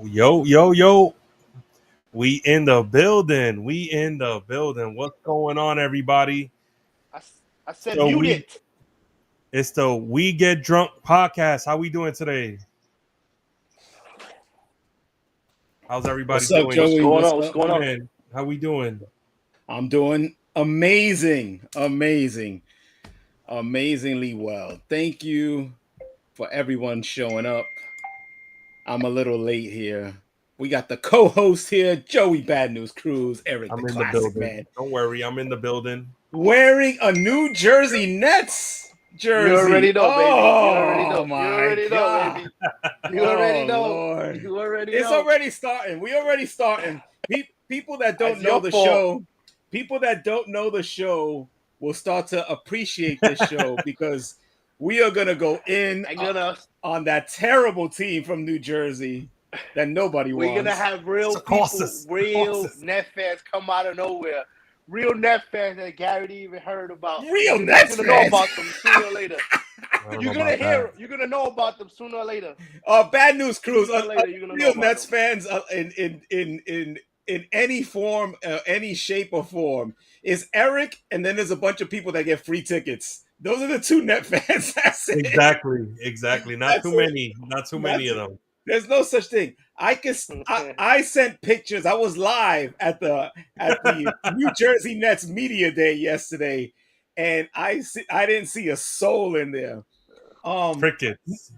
Yo, yo, yo. We in the building. We in the building. What's going on, everybody? I said So mute it. it's the We Get Drunk podcast. How we doing today? How's everybody What's up, doing? Joey? What's going on? Man, how we doing? I'm doing amazingly well. Thank you for everyone showing up. I'm a little late here. We got the co-host here, Joey Bad News Cruz, Eric I'm the in the Classic building. Man, Don't worry, I'm in the building. wearing a New Jersey Nets jersey. You already know, baby. You already know. Oh my You already God. know, baby. You already know. Lord. You already It's know. already starting. We already starting. People that don't That's know your the fault. show, people that don't know the show will start to appreciate this show because we are gonna go in on that terrible team from New Jersey that nobody We're wants. gonna have real Psychosis. people, real Psychosis. Net fans come out of nowhere. Real Net fans that Gary didn't even heard about. Real You're Nets gonna know fans. about them sooner or later. I don't You're know gonna about hear. that. You're gonna know about them sooner or later. Bad News Cruz. Sooner or later, you're gonna know Real about Nets them. fans in any form, any shape or form, is Eric, and then there's a bunch of people that get free tickets. Those are the two Net fans. That's it. Exactly. Not That's too it. many. Not too many of them. There's no such thing. I sent pictures. I was live at the New Jersey Nets media day yesterday, and I didn't see a soul in there. Crickets.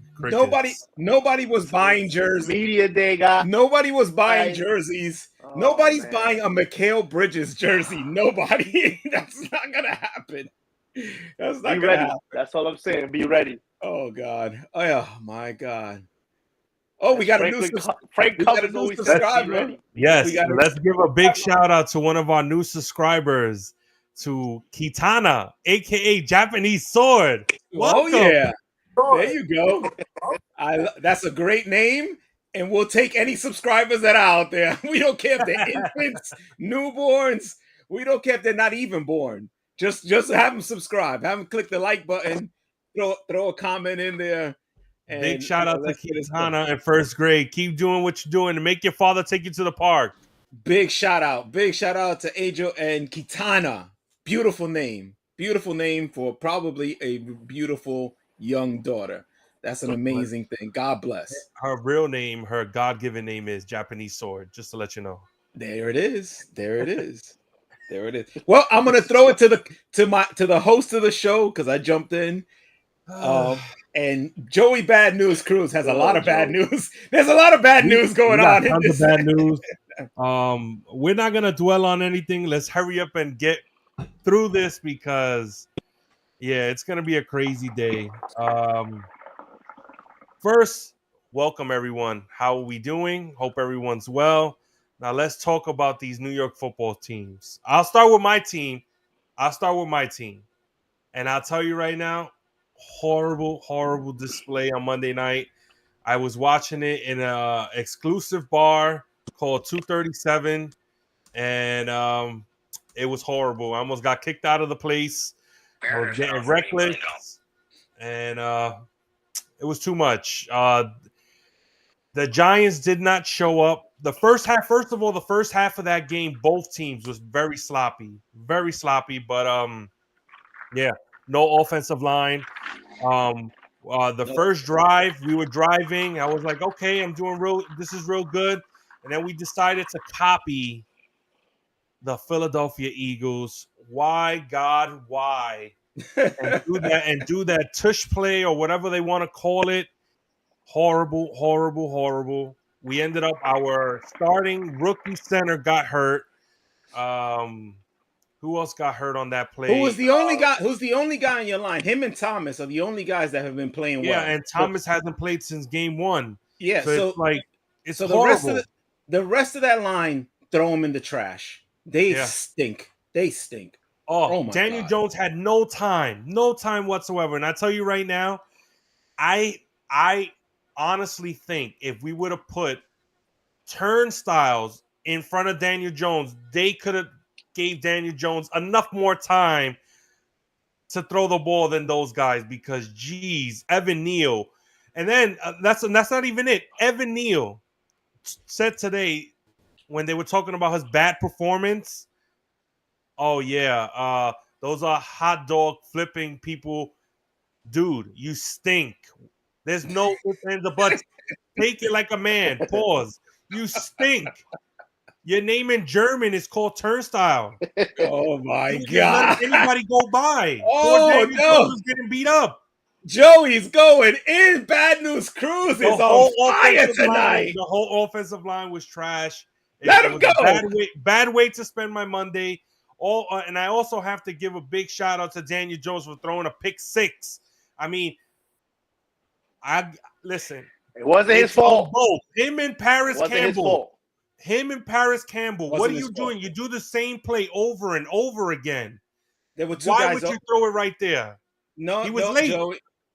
Nobody was buying jerseys. Media day, guy. Nobody was buying jerseys. Oh, Nobody's man. buying a Mikal Bridges jersey. Nobody. That's not gonna happen. That's not Be gonna ready. happen. That's all I'm saying. Be ready. Oh God. Oh my God. Oh, we got a new subscriber. Yes, let's give a big shout out to one of our new subscribers, to Kitana, aka Japanese Sword. Welcome. Oh yeah, there you go. That's a great name, and we'll take any subscribers that are out there. We don't care if they're infants, newborns. We don't care if they're not even born. Just have them subscribe. Have them click the like button. Throw a comment in there. And, big shout out to Kitana in first grade. Keep doing what you're doing to make your father take you to the park. Big shout out to Angel and Kitana. Beautiful name for probably a beautiful young daughter. That's an amazing thing. God bless. Her real name, her God-given name is Japanese Sword, just to let you know. There it is. Well, I'm gonna throw it to the host of the show because I jumped in. And Joey Bad News Cruz has a lot of bad news. There's a lot of bad news going on in this. Bad news. We're not gonna dwell on anything. Let's hurry up and get through this because, yeah, it's gonna be a crazy day. First, welcome everyone. How are we doing? Hope everyone's well. Now let's talk about these New York football teams. I'll start with my team. And I'll tell you right now, horrible display on Monday night. I was watching it in an exclusive bar called 237, and it was horrible. I almost got kicked out of the place. I was getting reckless, and it was too much. The Giants did not show up. The first half of that game, both teams was very sloppy. But yeah, no offensive line. The first drive, we were driving. I was like, okay, this is real good. And then we decided to copy the Philadelphia Eagles. Why, God, why? And do that tush play or whatever they want to call it. Horrible. We ended up, our starting rookie center got hurt. Who else got hurt on that play? Who was the only guy? Who's the only guy in your line? Him and Thomas are the only guys that have been playing well. Yeah, and Thomas hasn't played since game one. Yeah, so it's so horrible. The rest of that line, throw them in the trash. They stink. Oh Daniel God. Jones had no time whatsoever. And I tell you right now, I honestly think if we would have put turnstiles in front of Daniel Jones, they could have gave Daniel Jones enough more time to throw the ball than those guys because, geez, Evan Neal. And then that's not even it. Evan Neal, said today when they were talking about his bad performance. Oh yeah, those are hot dog flipping people, dude. You stink. There's no ifs, ands, or buts. Take it like a man. Pause. You stink. Your name in German is called Turnstile. Oh my You just letting God. anybody go by. Poor Oh Daniel no. Jones is getting beat up. Joey's going in. Bad News Cruz is on fire tonight. The whole offensive line was trash. Let It him was a go. bad way to spend my Monday. And I also have to give a big shout out to Daniel Jones for throwing a pick six. I mean, listen. It wasn't his fault. Both him and Paris It wasn't Campbell. his fault. Him and Paris Campbell. Wasn't What are his you fault. doing? You do the same play over and over again. There were two Why guys. would you throw it right there? No, He was late.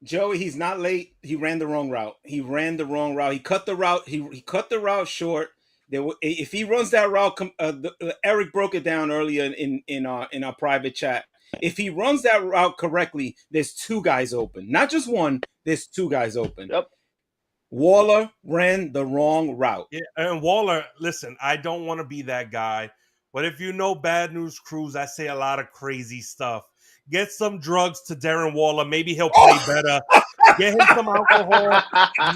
Joey, he's not late. He ran the wrong route. He cut the route. He cut the route short. If he runs that route, Eric broke it down earlier in our private chat. If he runs that route correctly, there's two guys open. Not just one. There's two guys open. Yep. Waller ran the wrong route. Yeah, and Waller, listen, I don't want to be that guy, but if you know Bad News Cruz, I say a lot of crazy stuff. Get some drugs to Darren Waller. Maybe he'll play better. Get him some alcohol.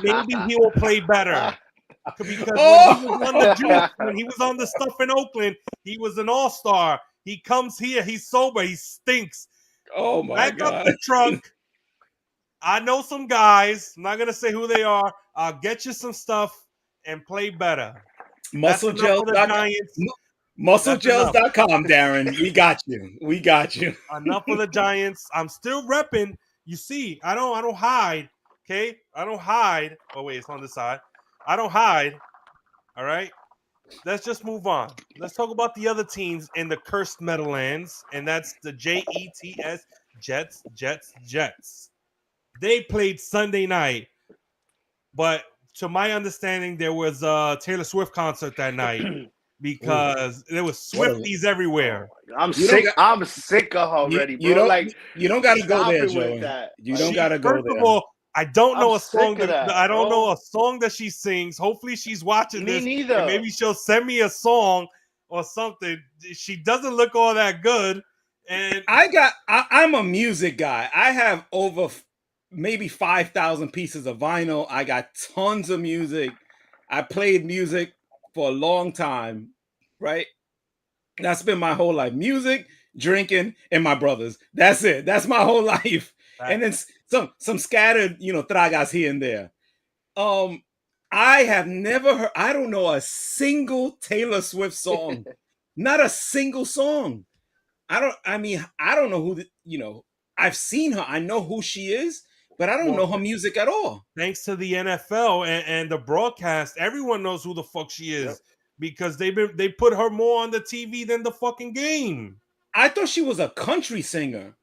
Maybe he will play better. Because when he was on the stuff in Oakland, he was an all-star. He comes here, he's sober, he stinks. Oh my Back God. up the trunk. I know some guys. I'm not gonna say who they are. I'll get you some stuff and play better. Musclegels.com, Darren. We got you. We got you. Enough of the Giants. I'm still repping. You see, I don't hide. Okay, I don't hide. Oh wait, it's on the side. I don't hide. All right. Let's just move on. Let's talk about the other teams in the cursed Meadowlands, and that's the Jets, Jets. They played Sunday night, but to my understanding, there was a Taylor Swift concert that night because there was Swifties everywhere. I'm sick of her already, bro. You don't got to go there, Joey. You don't got to go there. First of all, I don't know a song I don't know a song that she sings. Hopefully she's watching this. Me neither. And maybe she'll send me a song or something. She doesn't look all that good. And I'm a music guy. I have over maybe 5,000 pieces of vinyl. I got tons of music. I played music for a long time, right? That's been my whole life. Music, drinking, and my brothers. That's it. That's my whole life. And then some scattered, tragas here and there. I have never heard, I don't know a single Taylor Swift song. Not a single song. I don't know who, I've seen her. I know who she is, but I don't know her music at all. Thanks to the NFL and the broadcast, everyone knows who the fuck she is because they put her more on the TV than the fucking game. I thought she was a country singer.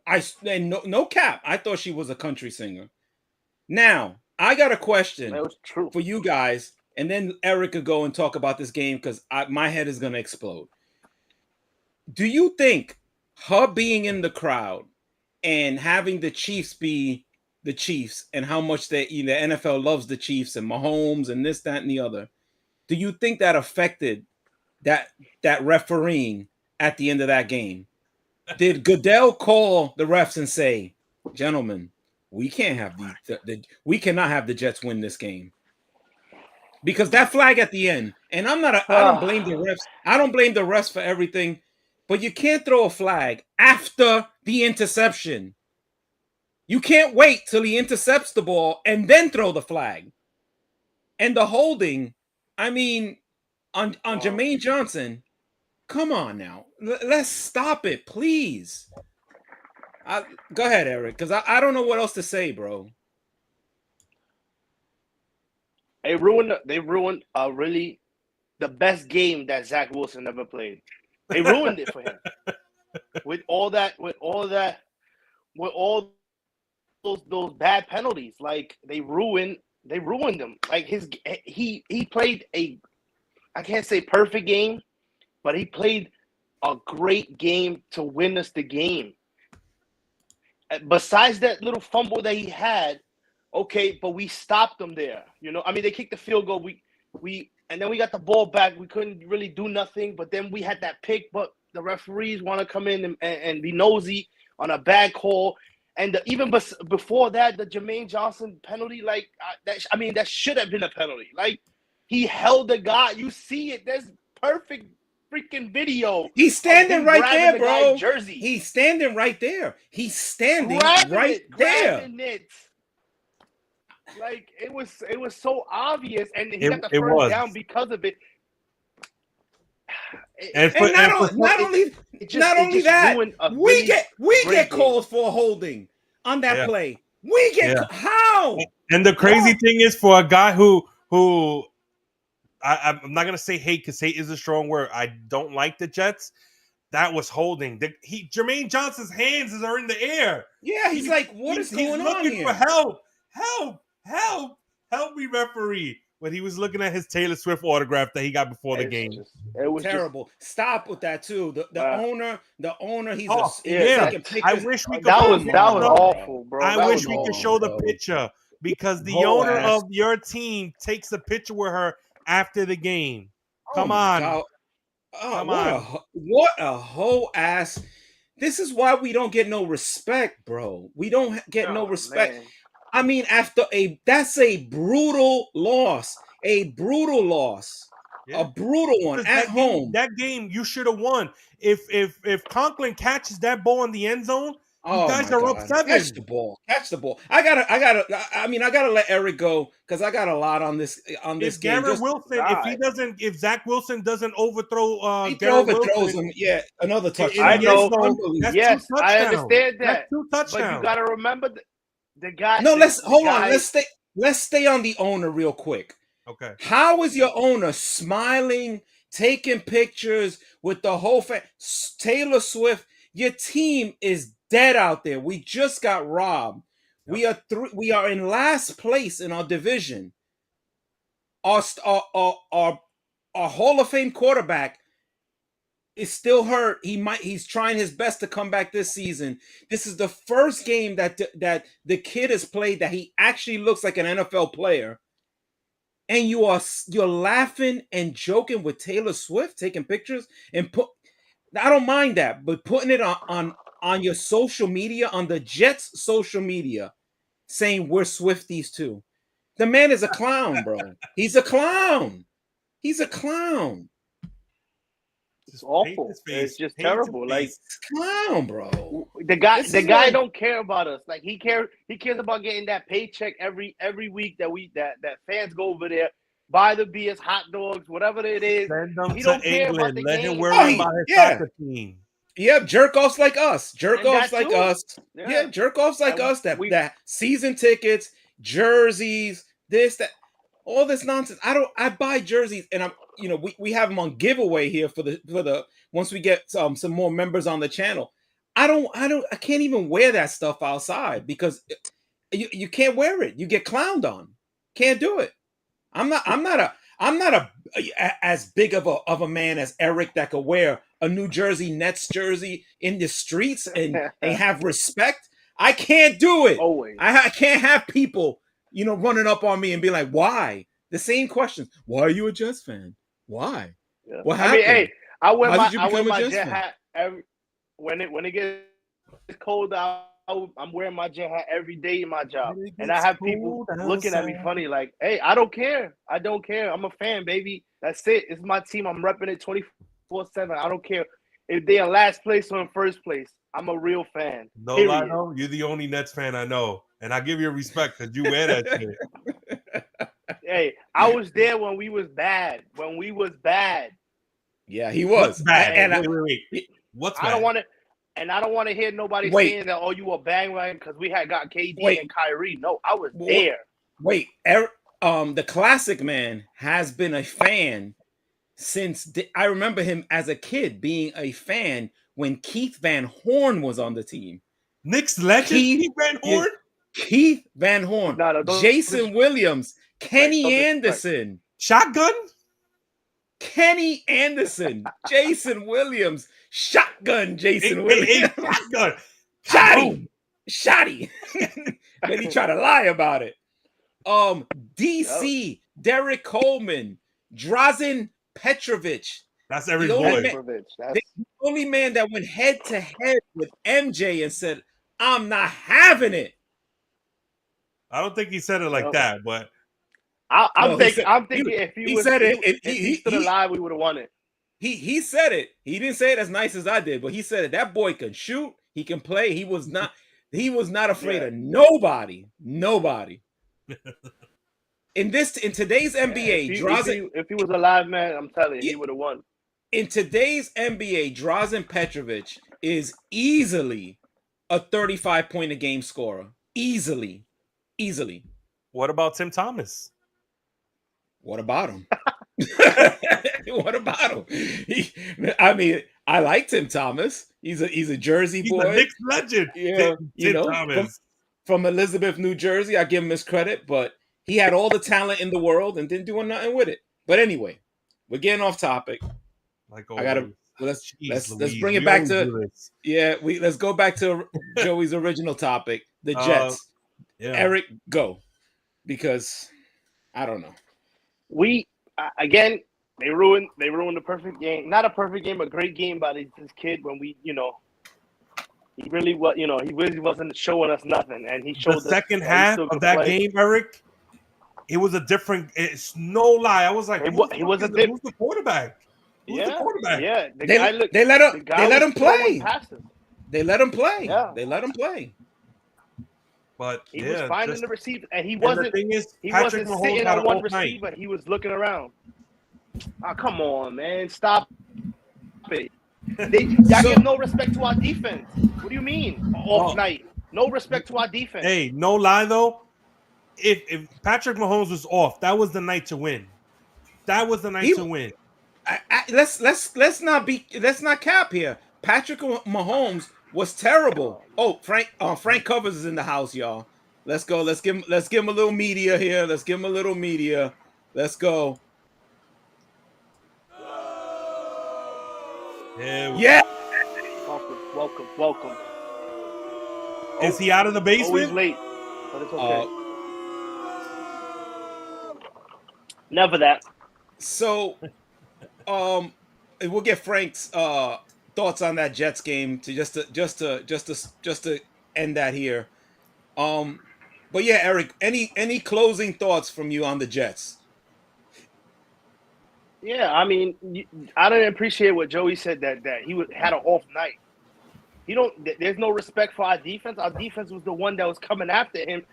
No cap. I thought she was a country singer. Now, I got a question for you guys, and then Eric could go and talk about this game because my head is going to explode. Do you think her being in the crowd and having the Chiefs be the Chiefs and how much the NFL loves the Chiefs and Mahomes and this, that, and the other, do you think that affected that refereeing at the end of that game? Did Goodell call the refs and say, "Gentlemen, we can't have we cannot have the Jets win this game"? Because that flag at the end, and I don't blame the refs. I don't blame the refs for everything, but you can't throw a flag after the interception. You can't wait till he intercepts the ball and then throw the flag. And the holding, on Jermaine Johnson. Come on now. Let's stop it, please. Go ahead, Eric, because I don't know what else to say, bro. They ruined really the best game that Zach Wilson ever played. They ruined it for him. with all those bad penalties. Like they ruined him. Like he played I can't say perfect game, but he played a great game to win us the game. Besides that little fumble that he had, okay, but we stopped them there. They kicked the field goal. and then we got the ball back. We couldn't really do nothing, but then we had that pick, but the referees want to come in and be nosy on a bad call. And even before that, the Jermaine Johnson penalty, like, that should have been a penalty. Like, he held the guy. You see it. There's perfect freaking video. He's standing right there, bro. Jersey. He's standing right there. He's standing grabbing there. It. Like, it was so obvious, and he got the first down because of it. Not only that, we get calls for holding on that play. We get how? And the crazy thing is, for a guy who I'm not gonna say hate, because hate is a strong word. I don't like the Jets. That was holding. Jermaine Johnson's hands are in the air. Yeah, he's like, what is going on here? He's looking for help me, referee. When he was looking at his Taylor Swift autograph that he got before the game. It was terrible. Stop with that too. The owner, he's I wish we could. That was awful, bro. I wish we could show the picture, because the owner of your team takes a picture with her after the game. Come on. Come on. What a whole ass. This is why we don't get no respect, bro. We don't get no respect. Man. I mean, that's a brutal loss. A brutal loss. Yeah. A brutal one at home. That game you should have won. If Conklin catches that ball in the end zone, you guys are up 7. Catch the ball. I gotta let Eric go, because I got a lot on this if game. Garrett Wilson, if Zach Wilson doesn't overthrow he overthrows him, another touchdown. I know. Yes, I understand that. That's 2 touchdowns. But you gotta remember the guy. No, hold on. Let's stay on the owner real quick. Okay. How is your owner smiling, taking pictures with the whole Taylor Swift? Your team is dead out there. We just got robbed. Yep. We are in last place in our division. Our Hall of Fame quarterback is still hurt. He's trying his best to come back this season. This is the first game that the kid has played that he actually looks like an NFL player. And you're laughing and joking with Taylor Swift, taking pictures and I don't mind that, but putting it on your social media, on the Jets social media, saying we're Swifties too. The man is a clown, bro. He's a clown. It's awful. It's just terrible. Like, clown, bro. The guy don't care about us. Like, he cares about getting that paycheck every week that fans go over there, buy the beers, hot dogs, whatever it is. Send them he to don't England. Care about the Let game. him worry about his soccer team. Yep, jerk offs like us. Jerk offs like us. Yeah, jerk offs like us. That season tickets, jerseys, this, that, all this nonsense. I buy jerseys, and we have them on giveaway here for the once we get some more members on the channel. I can't even wear that stuff outside because you can't wear it. You get clowned on. Can't do it. I'm not as big of a man as Eric that could wear a New Jersey Nets jersey in the streets and have respect. I can't do it. Always. I can't have people, running up on me and be like, why? The same questions. Why are you a Jets fan? Why? Yeah. What happened? I wear my Jet hat when it gets cold out. I'm wearing my Jet hat every day in my job, and I have people looking at me funny, like, "Hey, I don't care. I don't care. I'm a fan, baby. That's it. It's my team. I'm repping it 24/7. I don't care if they're in last place or in first place. I'm a real fan. No lie, no. You're the only Nets fan I know, and I give you respect because you wear that shit. Hey, I was there when we was bad. Yeah, he was bad. Wait. What's bad? I don't want to hear nobody saying that, you a bandwagon because we had got KD and Kyrie. No, I was there. Wait, Eric, the classic man has been a fan since I remember him as a kid being a fan when Keith Van Horn was on the team. Knicks legend Keith Van Horn? Keith Van Horn. Jason Williams. Kenny Anderson. Shotgun? Kenny Anderson. Jason Williams. Shotgun Jason Williams. Shotgun. Shotty. Then he tried to lie about it. DC, Derek Coleman. Drazen Petrovic. That's every The only boy. man- the only man that went head to head with MJ and said, "I'm not having it." I don't think he said it like that, but I'm thinking if he was, said it, if he stood alive, we would have won it. He said it. He didn't say it as nice as I did, but he said it. That boy can shoot. He can play. He was not afraid of nobody. Nobody. In today's NBA, if he was alive, man, I'm telling you, he would have won. In today's NBA, Drazen Petrovic is easily a 35-point a game scorer. Easily. What about Tim Thomas? What about him? What about him? I like Tim Thomas. He's a Jersey boy. He's a Knicks legend. Yeah, Tim Thomas. From Elizabeth, New Jersey. I give him his credit, but he had all the talent in the world and didn't do nothing with it. But anyway, we're getting off topic. Like let's bring it back to let's go back to Joey's original topic, the Jets. Eric, go, because I don't know. Again, they ruined the perfect game. Not a perfect game, but great game by this kid. When he really wasn't showing us nothing, and he showed the second half of that game, Eric. It was a different. It's no lie. I was like, who's the quarterback? Who's the quarterback? Yeah, they let him play. They let him play. Yeah. They let him play. But he was finding the receiver, and he wasn't. The thing is, he Patrick wasn't Mahomes sitting had on one receiver. He was looking around. Oh, come on, man! Stop it. Y'all give no respect to our defense. What do you mean? Off night, no respect to our defense. Hey, no lie though. If Patrick Mahomes was off, that was the night to win. That was the night to win. Let's not cap here. Patrick Mahomes was terrible. Oh, Frank Covers is in the house, y'all. Let's go. Let's give him a little media here. Let's give him a little media. Let's go. Yeah. Welcome. Is he out of the basement? Always late, but it's okay. Never that. So, we'll get Frank's thoughts on that Jets game to just to end that here. But yeah, Eric, any closing thoughts from you on the Jets? Yeah, I mean, I didn't appreciate what Joey said that he had an off night. There's no respect for our defense. Our defense was the one that was coming after him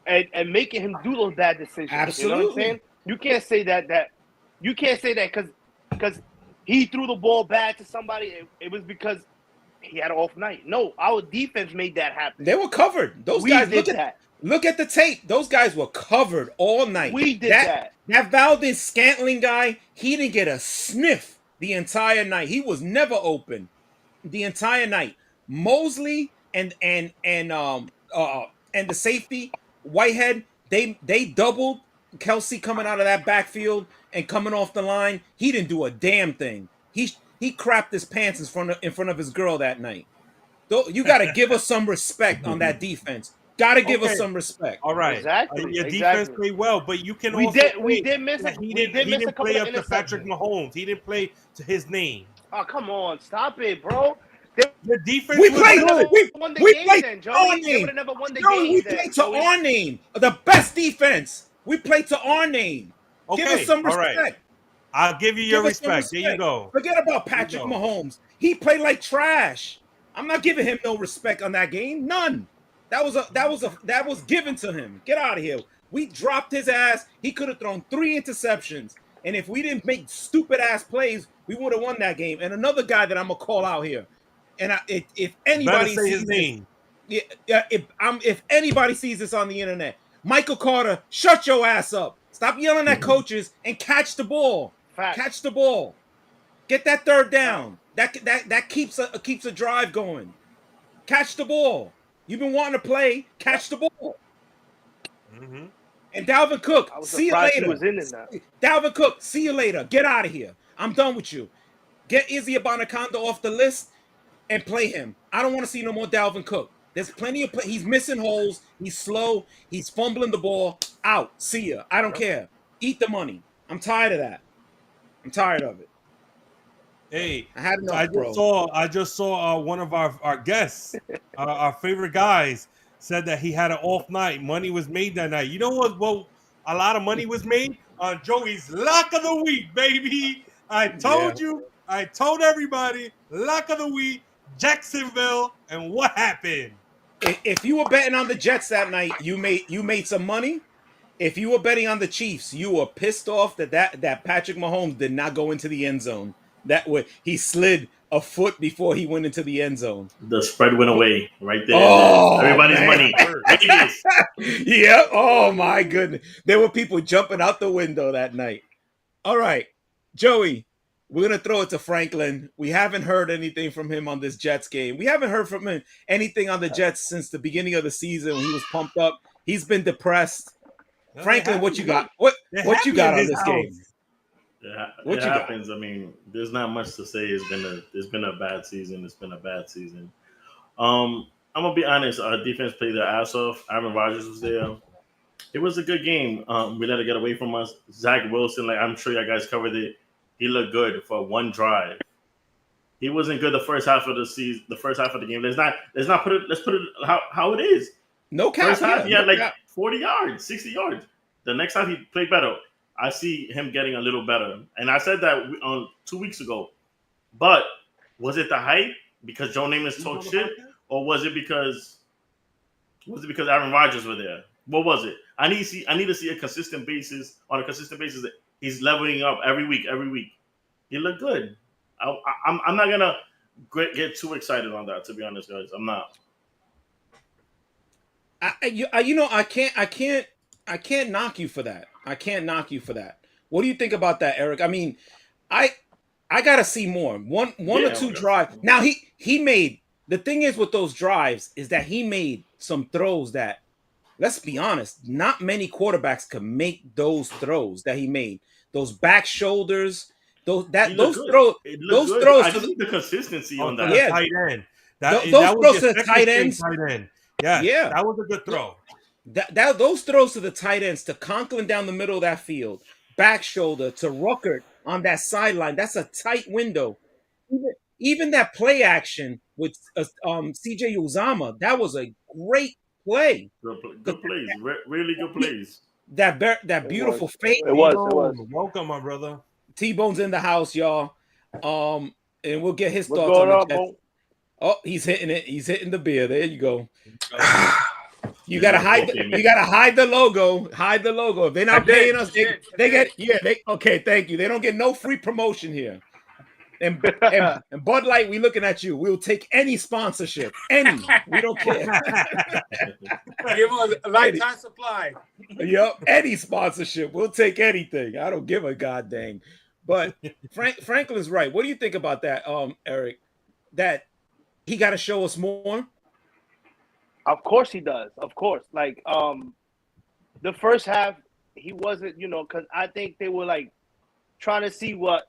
and making him do those bad decisions. Absolutely. You know what I'm saying? You can't say that. You can't say that because he threw the ball bad to somebody. It was because he had an off night. No, our defense made that happen. They were covered. Those guys look at the tape. Those guys were covered all night. We did that. That Valdez Scantling guy, he didn't get a sniff the entire night. He was never open the entire night. Mosley and the safety Whitehead, they doubled Kelsey coming out of that backfield and coming off the line. He didn't do a damn thing. He crapped his pants in front of his girl that night. You got to give us some respect on that defense. Got to give us some respect. All right. Exactly. Your defense played well, but you can we did miss it. He didn't play up to Patrick Mahomes. He didn't play to his name. Oh, come on. Stop it, bro. The defense we played to our name. We played to our name. The best defense. We played to our name. Okay. Give us some respect. All right. I'll give you your respect. There you go. Forget about Patrick Mahomes. He played like trash. I'm not giving him no respect on that game. None. That was given to him. Get out of here. We dropped his ass. He could have thrown 3 interceptions. And if we didn't make stupid ass plays, we would have won that game. And another guy that I'm gonna call out here. And if anybody sees his name, if anybody sees this on the internet, Michael Carter, shut your ass up. Stop yelling at coaches and catch the ball. Catch the ball. Get that third down. That keeps a drive going. Catch the ball. You've been wanting to play. Catch the ball. Mm-hmm. And Dalvin Cook, see you later. He was in it now. Dalvin Cook, see you later. Get out of here. I'm done with you. Get Izzy Abanikanda off the list and play him. I don't want to see no more Dalvin Cook. There's plenty of he's missing holes. He's slow. He's fumbling the ball. Out. See ya. I don't care. Eat the money. I'm tired of that. I'm tired of it. Hey, I had enough, I just saw one of our guests, our favorite guys, said that he had an off night. Money was made that night. You know what? Well, a lot of money was made on Joey's lock of the week, baby. I told you. I told everybody. Lock of the week, Jacksonville, and what happened? If you were betting on the Jets that night, you made some money. If you were betting on the Chiefs, you were pissed off that Patrick Mahomes did not go into the end zone. That way he slid a foot before he went into the end zone. The spread went away right there. Oh, everybody's man. money. Vegas. Yeah. Oh my goodness. There were people jumping out the window that night. All right, Joey, we're gonna throw it to Franklin. We haven't heard anything from him on this Jets game. We haven't heard from him anything on the Jets since the beginning of the season when he was pumped up. He's been depressed. Franklin, what you got? What you got on this game? It happens. I mean, there's not much to say. It's been a bad season. It's been a bad season. I'm gonna be honest. Our defense played their ass off. Aaron Rodgers was there. It was a good game. We let it get away from us. Zach Wilson, like I'm sure you guys covered it. He looked good for one drive. He wasn't good the first half of the season. The first half of the game. Let's put it how it is. No cap. First half, he had like 40 yards, 60 yards. The next half, he played better. I see him getting a little better. And I said that on 2 weeks ago. But was it the hype because Joe Namath talked shit? Or was it because Aaron Rodgers were there? What was it? I need to see a consistent basis. On a consistent basis, that he's leveling up every week. He looked good. I'm not going to get too excited on that, to be honest, guys. I'm not. I can't knock you for that. I can't knock you for that. What do you think about that, Eric? I mean, I gotta see more. One or two drives. Now he made, the thing is with those drives is that he made some throws that, let's be honest, not many quarterbacks could make those throws that he made. Those back shoulders, those throws. I see the consistency on that. Yeah, tight end. Those throws to the tight ends. Yeah, that was a good throw. Those throws to the tight ends, to Conklin down the middle of that field, back shoulder to Ruckert on that sideline. That's a tight window. Even that play action with CJ Uzama, that was a great play. Good plays, really good plays. That beautiful fake. It was. Welcome, my brother. T-Bone's in the house, y'all. And we'll get his What's thoughts going on on, the Jets. Bo? Oh, he's hitting it. He's hitting the beer. There you go. You gotta hide. You gotta hide the logo. Hide the logo. If they're not paying us, they get. Yeah. Okay. Thank you. They don't get no free promotion here. And Bud Light, we looking at you. We'll take any sponsorship. Any. We don't care. Give us a lifetime supply. Yep. Any sponsorship. We'll take anything. I don't give a goddamn. But Franklin's right. What do you think about that, Eric? That he got to show us more. Of course he does. Of course. Like the first half, he wasn't, because I think they were like trying to see what,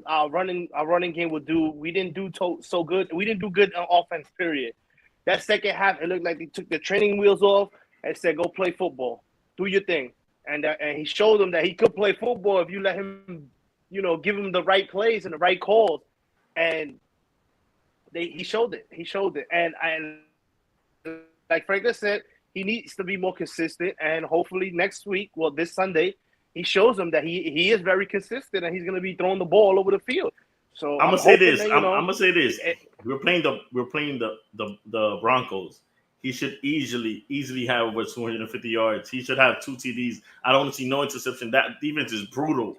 our running game would do. We didn't do so good. We didn't do good on offense, period. That second half, it looked like they took the training wheels off and said, go play football. Do your thing. And he showed them that he could play football if you let him, give him the right plays and the right calls. And he showed it. He showed it. And like Franklin said, he needs to be more consistent. And hopefully next week, this Sunday, he shows them that he is very consistent and he's going to be throwing the ball all over the field. So I'm gonna say this. I'm gonna say this. We're playing the Broncos. He should easily have over 250 yards. He should have 2 TDs. I don't see no interception. That defense is brutal.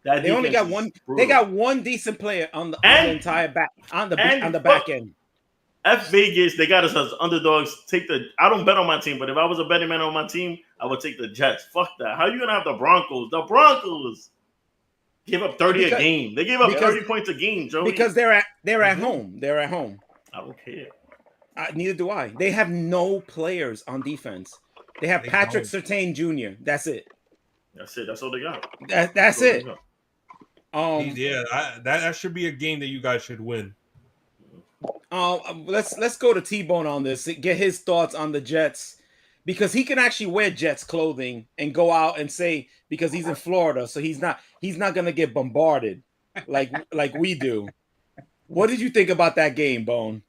They only got one. Brutal. They got one decent player on the entire back on the back end. F Vegas, they got us as underdogs. I don't bet on my team, but if I was a betting man on my team, I would take the Jets. Fuck that. How are you gonna have the Broncos? The Broncos give up 30 a game. They gave up 30 points a game, Joey. Because they're at home. They're at home. I don't care. Neither do I. They have no players on defense. They have Patrick Surtain Jr. That's it. That's it. That's all they got. That's it. That should be a game that you guys should win. Let's go to T-Bone on this. Get his thoughts on the Jets. because he can actually wear Jets clothing and go out and say, because he's in Florida, so he's not gonna get bombarded like we do. What did you think about that game, Bone?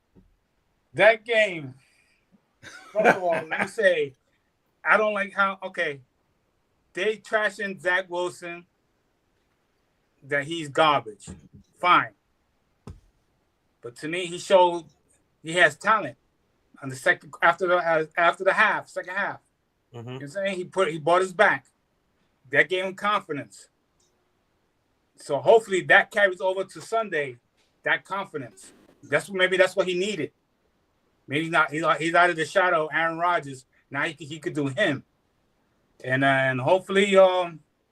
That game, first of all, let me say, I don't like how, they trashing Zach Wilson, that he's garbage. Fine. But to me, he showed he has talent on the second, after the second half. Mm-hmm. You know what I'm saying? He brought his back. That gave him confidence. So hopefully that carries over to Sunday, that confidence. Maybe that's what he needed. Maybe not. He's out of the shadow of Aaron Rodgers. Now he could do him, and hopefully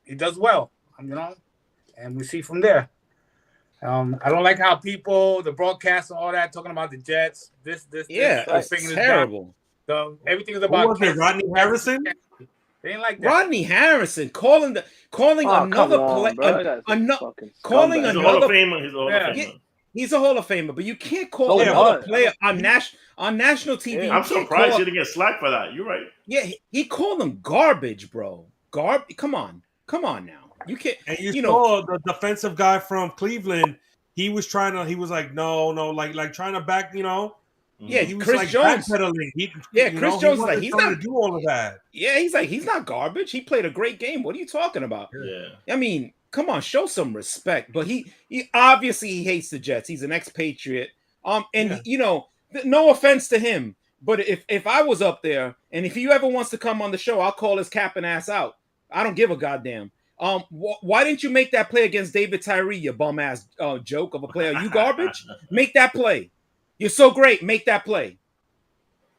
he does well. And we see from there. I don't like how people, the broadcast and all that, talking about the Jets. It's terrible. Everything is about. Who was it, Rodney Harrison? They ain't like that. Rodney Harrison calling another play, calling He's a Hall another of Famer. He's a Hall of Famer. He's a Hall of Famer, but you can't call another player on national TV. Yeah, I'm surprised he didn't get slack for that. You're right. Yeah, he called them garbage, bro. Come on now. You can't. And you saw the defensive guy from Cleveland. He was like, no, like trying to back, Yeah, he was Chris like Jones. Chris Jones like he's not to do all of that. Yeah, he's like, he's not garbage. He played a great game. What are you talking about? Yeah. I mean, come on, show some respect. But he obviously he hates the Jets. He's an expatriate. No offense to him, but if I was up there and if he ever wants to come on the show, I'll call his cap and ass out. I don't give a goddamn. Why didn't you make that play against David Tyree, you bum ass joke of a player? You garbage? Make that play. You're so great. Make that play.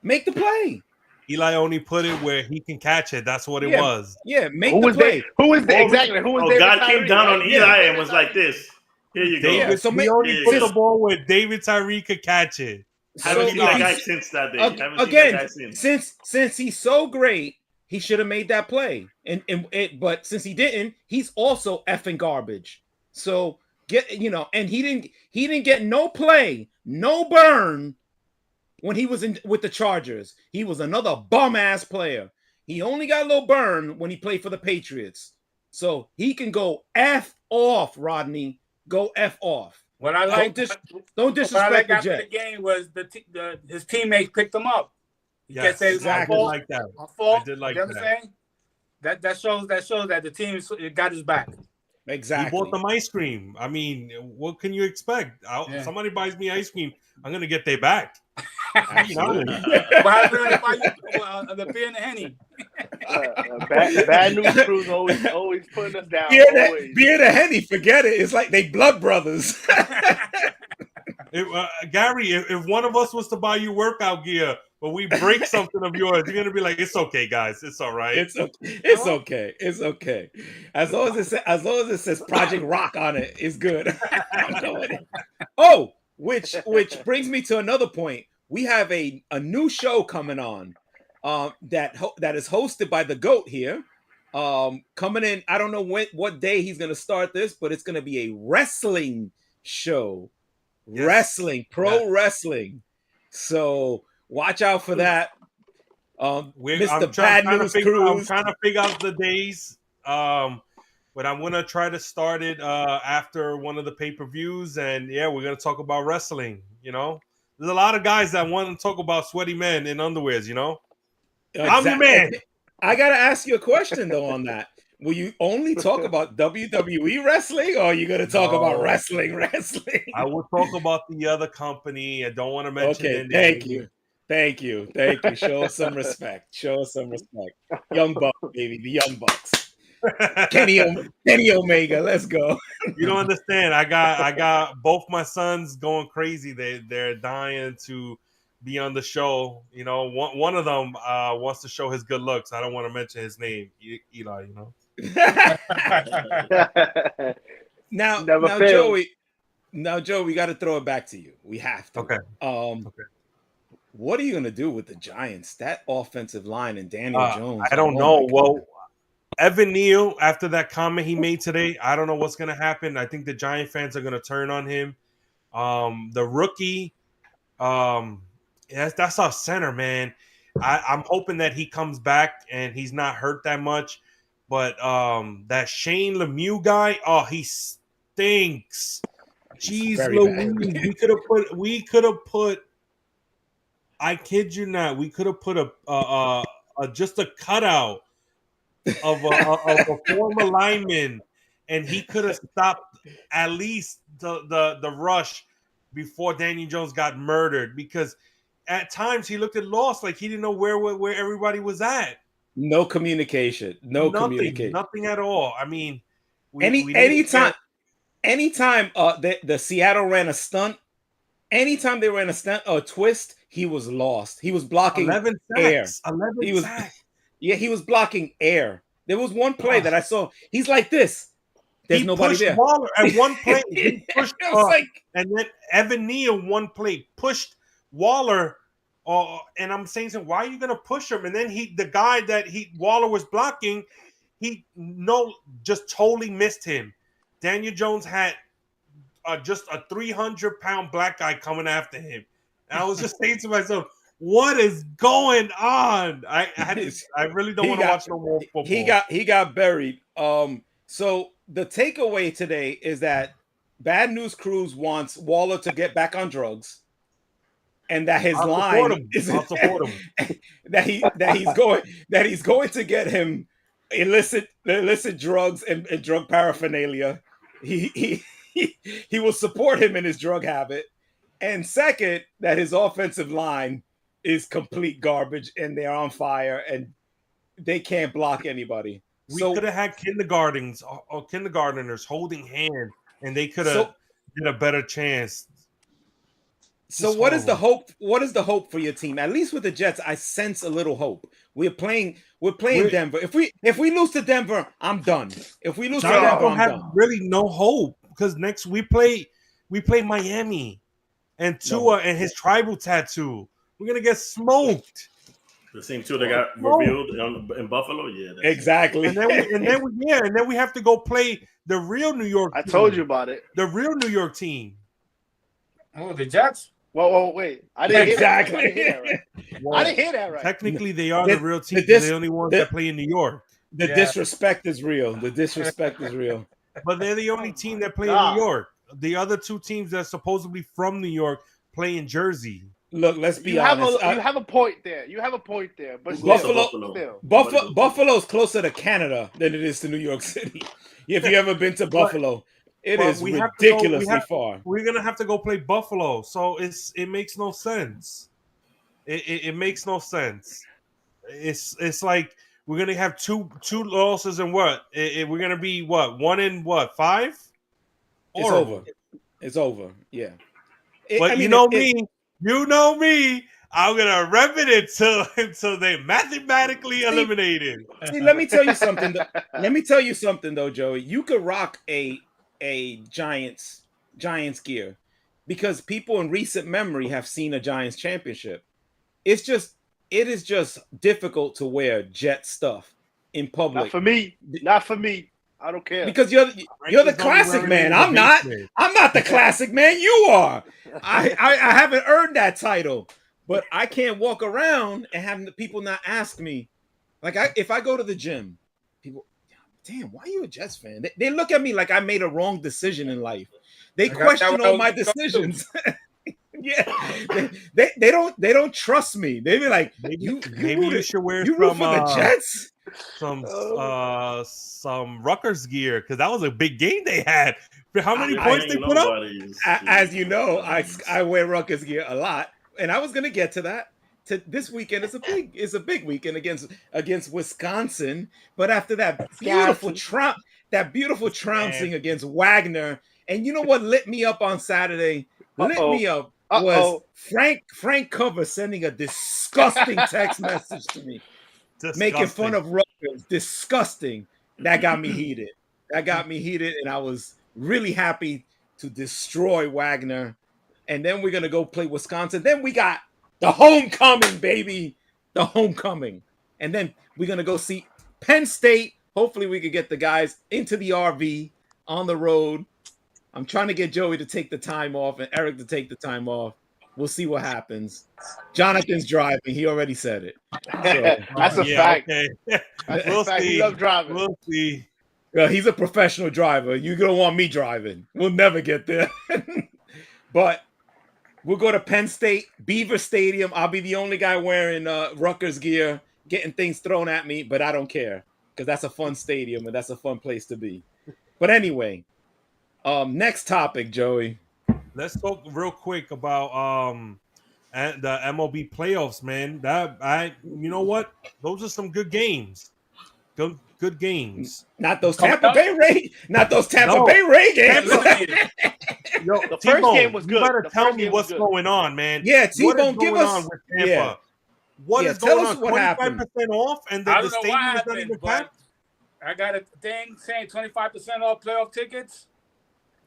Make the play. Eli only put it where he can catch it. That's what it was. Yeah, make the play. Who was exactly? Who was David God Tyree? came down on Eli and was like this. Here you go. David, so he only put the ball where David Tyree could catch it. Haven't seen that guy since that day. Since he's so great, he should have made that play. But since he didn't, he's also effing garbage. So and he didn't get no play, no burn when he was with the Chargers. He was another bum ass player. He only got a little burn when he played for the Patriots. So he can go F off, Rodney. Go F off. What I like, don't disrespect the Jets. The game was his teammates picked him up. Yes, exactly. I did like that. I did like that. That shows that the team got his back. Exactly. He bought them ice cream. I mean, what can you expect? Somebody buys me ice cream, I'm gonna get their back. Absolutely. The beer and the Henny. Bad news crews always putting us down. Beer and the Henny, forget it. It's like they blood brothers. Gary, if one of us was to buy you workout gear, but we break something of yours, you're gonna be like, "It's okay, guys. It's all right. It's okay. It's okay. As long as it says Project Rock on it, it's good." I'm going. Oh, which brings me to another point. We have a new show coming on that is hosted by the GOAT here. Coming in, I don't know what day he's going to start this, but it's going to be a wrestling show. Yes. Wrestling, wrestling. So watch out for that. Mr. Bad News Cruz. I'm trying to figure out the days. But I'm going to try to start it after one of the pay-per-views. And we're going to talk about wrestling, There's a lot of guys that want to talk about sweaty men in underwears, Exactly. I'm the man. I got to ask you a question, though, on that. Will you only talk about WWE wrestling, or are you going to talk about wrestling? I will talk about the other company. I don't want to mention it. Thank you. Show us some respect. Young Bucks, baby. The Young Bucks. Kenny Omega. Let's go. You don't understand. I got both my sons going crazy. They're dying to be on the show. One of them wants to show his good looks. I don't want to mention his name, Eli. Now, Joe, we got to throw it back to you. We have to. Okay. Okay. What are you gonna do with the Giants? That offensive line and Daniel Jones. I don't know. Well, Evan Neal, after that comment he made today, I don't know what's gonna happen. I think the Giant fans are gonna turn on him. The rookie, that's our center, man. I'm hoping that he comes back and he's not hurt that much. But that Shane Lemieux guy, oh, he stinks. Jeez Louise, we could have put. I kid you not, we could have put a just a cutout of a former lineman, and he could have stopped at least the rush before Daniel Jones got murdered, because at times he looked at lost, like he didn't know where everybody was at. No communication. Nothing at all. I mean, anytime the Seattle ran a stunt, anytime they ran a stunt or a twist, he was lost. He was blocking 11 air. sacks. 11 sacks. Yeah, he was blocking air. There was one play that I saw. He's like this. There's nobody there. Waller at one play. He pushed like, and then Evan Neal one play pushed Waller. And I'm saying, so why are you gonna push him? And then the guy that Waller was blocking, just totally missed him. Daniel Jones had just a 300-pound black guy coming after him. And I was just saying to myself, what is going on? I really don't want to watch no more football. He got buried. So the takeaway today is that Bad News Cruz wants Waller to get back on drugs, and that his line is I'll support him. that he's going to get him illicit drugs and drug paraphernalia. He will support him in his drug habit. And second, that his offensive line is complete garbage and they're on fire and they can't block anybody. We could have had kindergartners holding hands, and they could have did a better chance. So what is the hope? What is the hope for your team? At least with the Jets, I sense a little hope. We're playing Denver. If we lose to Denver, I'm done. If we lose to Denver, I'm done. Really no hope, because next we play Miami and Tua and his tribal tattoo. We're gonna get smoked. The same two that got revealed in Buffalo, yeah. Exactly. And then we have to go play the real New York team. I told you about it. The real New York team. Oh, the Jets? Whoa, wait. I didn't hear that Well, I didn't hear that right. Technically, they are the real team. They're the only ones that play in New York. The disrespect is real. The disrespect is real. But they're the only team that play in New York. The other two teams that are supposedly from New York play in Jersey. Look, let's be honest. You have a point there. But Buffalo's closer to Canada than it is to New York City. If you ever been to Buffalo, it is ridiculously far. We're gonna have to go play Buffalo, so it makes no sense. It makes no sense. It's like we're gonna have two losses and what? We're gonna be what, 1-5? It's over. Yeah. But you know me. I'm gonna rep it until they mathematically eliminated. See, let me tell you something though, Joey. You could rock a Giants gear because people in recent memory have seen a Giants championship. It is just difficult to wear Jet stuff in public. Not for me. I don't care. Because you're the classic man. I'm not the classic man. You are. I haven't earned that title, but I can't walk around and have the people not ask me. Like if I go to the gym, people, damn, why are you a Jets fan? They look at me like I made a wrong decision in life. They question all my decisions. Yeah, they don't trust me. They be like, maybe you should wear some for the Jets. Some Rutgers gear, because that was a big game they had. How many points they put up? As you know, I wear Rutgers gear a lot, and I was gonna get to that. This weekend is a big weekend against Wisconsin. But after that beautiful trouncing against Wagner, and you know what lit me up on Saturday? Was Frank Cover sending a disgusting text message to me. Making fun of Rutgers. Disgusting. That got me heated. And I was really happy to destroy Wagner. And then we're going to go play Wisconsin. Then we got the homecoming, baby. The homecoming. And then we're going to go see Penn State. Hopefully we could get the guys into the RV on the road. I'm trying to get Joey to take the time off and Eric to take the time off. We'll see what happens. Jonathan's driving. He already said it. That's a Yeah, fact. okay. That's We'll a fact. see. He loves driving. We'll see. He's a professional driver. You don't want me driving. We'll never get there. But we'll go to Penn State, Beaver Stadium. I'll be the only guy wearing Rutgers gear, getting things thrown at me, but I don't care because that's a fun stadium and that's a fun place to be. But anyway, next topic, Joey. Let's talk real quick about and the MLB playoffs, man. You know what? Those are some good games. Good games. Not those Tampa Bay Ray games. Eliminated. Yo, The first T-Bone, game was good. You better The tell first me game was what's good. going on, man. Yeah, What is T-Bone, give going us on with Tampa? yeah. What Yeah, is tell going us on? what 25% happened. off, and I the don't know stadium what is not even happened, packed. but I got a thing saying 25% off playoff tickets.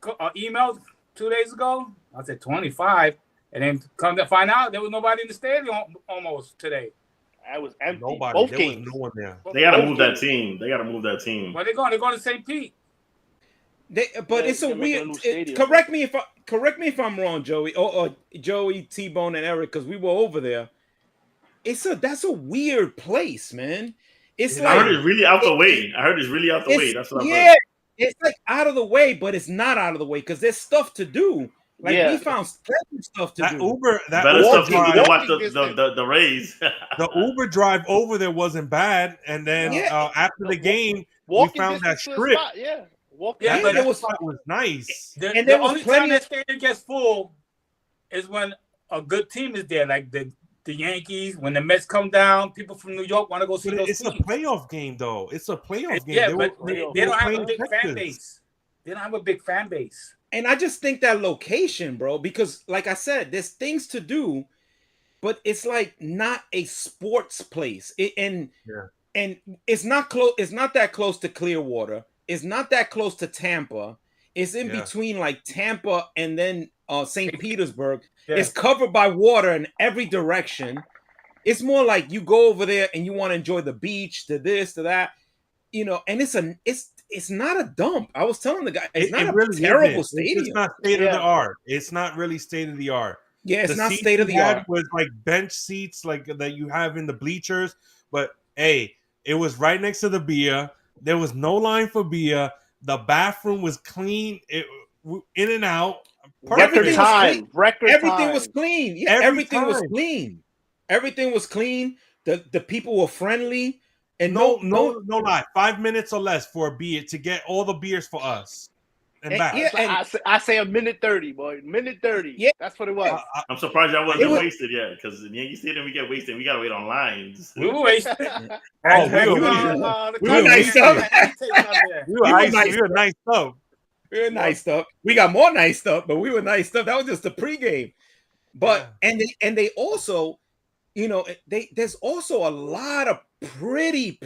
Emailed 2 days ago. I said 25, and then come to find out there was nobody in the stadium almost today. I was empty. Nobody. Both There games. was no one there. They got to Both move that games. team. They got to move that team. Where they going? They're going to St. Pete. But it's a they're making a weird. new stadium. Correct me if I'm wrong, Joey, or Joey, T-Bone, and Eric, because we were over there. That's a weird place, man. It's I I like heard it's really out the way. I heard it's really out the way. That's what I yeah, heard. it's like out of the way, but it's not out of the way because there's stuff to do. Like Yeah. we found plenty of stuff to That do. Uber, that Better Uber stuff to do drive, than watch walking distance. the Rays. the Uber drive over there wasn't bad, and then Yeah. after the game, Walking we found that distance to the strip. spot, yeah. Walking Yeah, That, but that there spot was nice. The, And the there was only plenty time that of- stadium gets full is when a good team is there, like the Yankees. When the Mets come down, people from New York want to go see But those it's a teams. playoff game, though. It's a playoff game. Yeah, They but were- they they were don't have a playing big fan Texas. base. They don't have a big fan base. And I just think that location, bro, because like I said, there's things to do, but it's like not a sports place. And it's not close. It's not that close to Clearwater. It's not that close to Tampa. It's in between like Tampa and then St. Petersburg. Yeah. It's covered by water in every direction. It's more like you go over there and you want to enjoy the beach, to this, to that, you know. And it's not a dump. I was telling the guy, it's not a really terrible isn't. stadium. It's not state of the art. It's not really state of the art. Yeah, it's The not seats state of we the had art. was like bench seats, like that you have in the bleachers. But hey, it was right next to the beer. There was no line for beer. The bathroom was clean. In and out. Record Everything was time. clean. Record Everything time. was clean. Yeah, Every everything was time. clean. Everything was clean. The people were friendly. And No lie. 5 minutes or less for a beer to get all the beers for us and back. Yeah, I say a minute 30, boy. Minute 30. Yeah. That's what it was. I'm surprised y'all wasn't It was- wasted yet, because in Yankee Stadium we get wasted. We gotta wait on lines. We were wasted. Oh, we were We were nice up. We were nice up. We were nice up. We got more nice up, but we were nice up. That was just the pregame. But and they also, you know, there's also a lot of pretty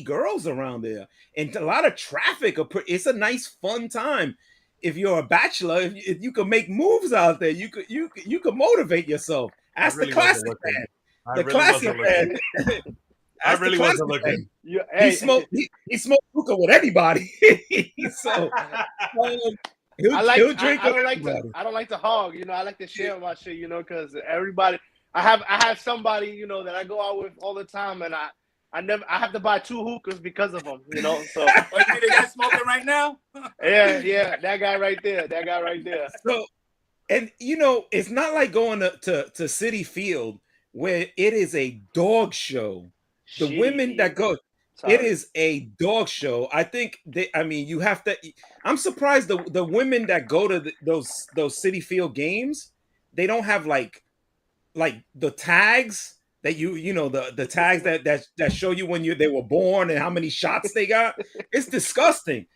girls around there, and a lot of traffic. It's a nice fun time. If you're a bachelor, if you can make moves out there, you could motivate yourself. Ask the classic man. The classic man. I really wasn't looking. He smoked hookah with anybody. So he'll drink I with don't like everybody. to. I don't like to hog. You know, I like to share my shit. You know, because everybody. I have somebody. You know, that I go out with all the time, and I have to buy 2 hookahs because of them. You know, so You see the guy smoking right now? yeah, that guy right there. So, and you know, it's not like going to Citi Field where it is a dog show. The Shitty women that field. go, it is a dog show. I think you have to. I'm surprised the women that go to those Citi Field games, they don't have like the tags that you know the tags that show you when they were born and how many shots they got. It's disgusting.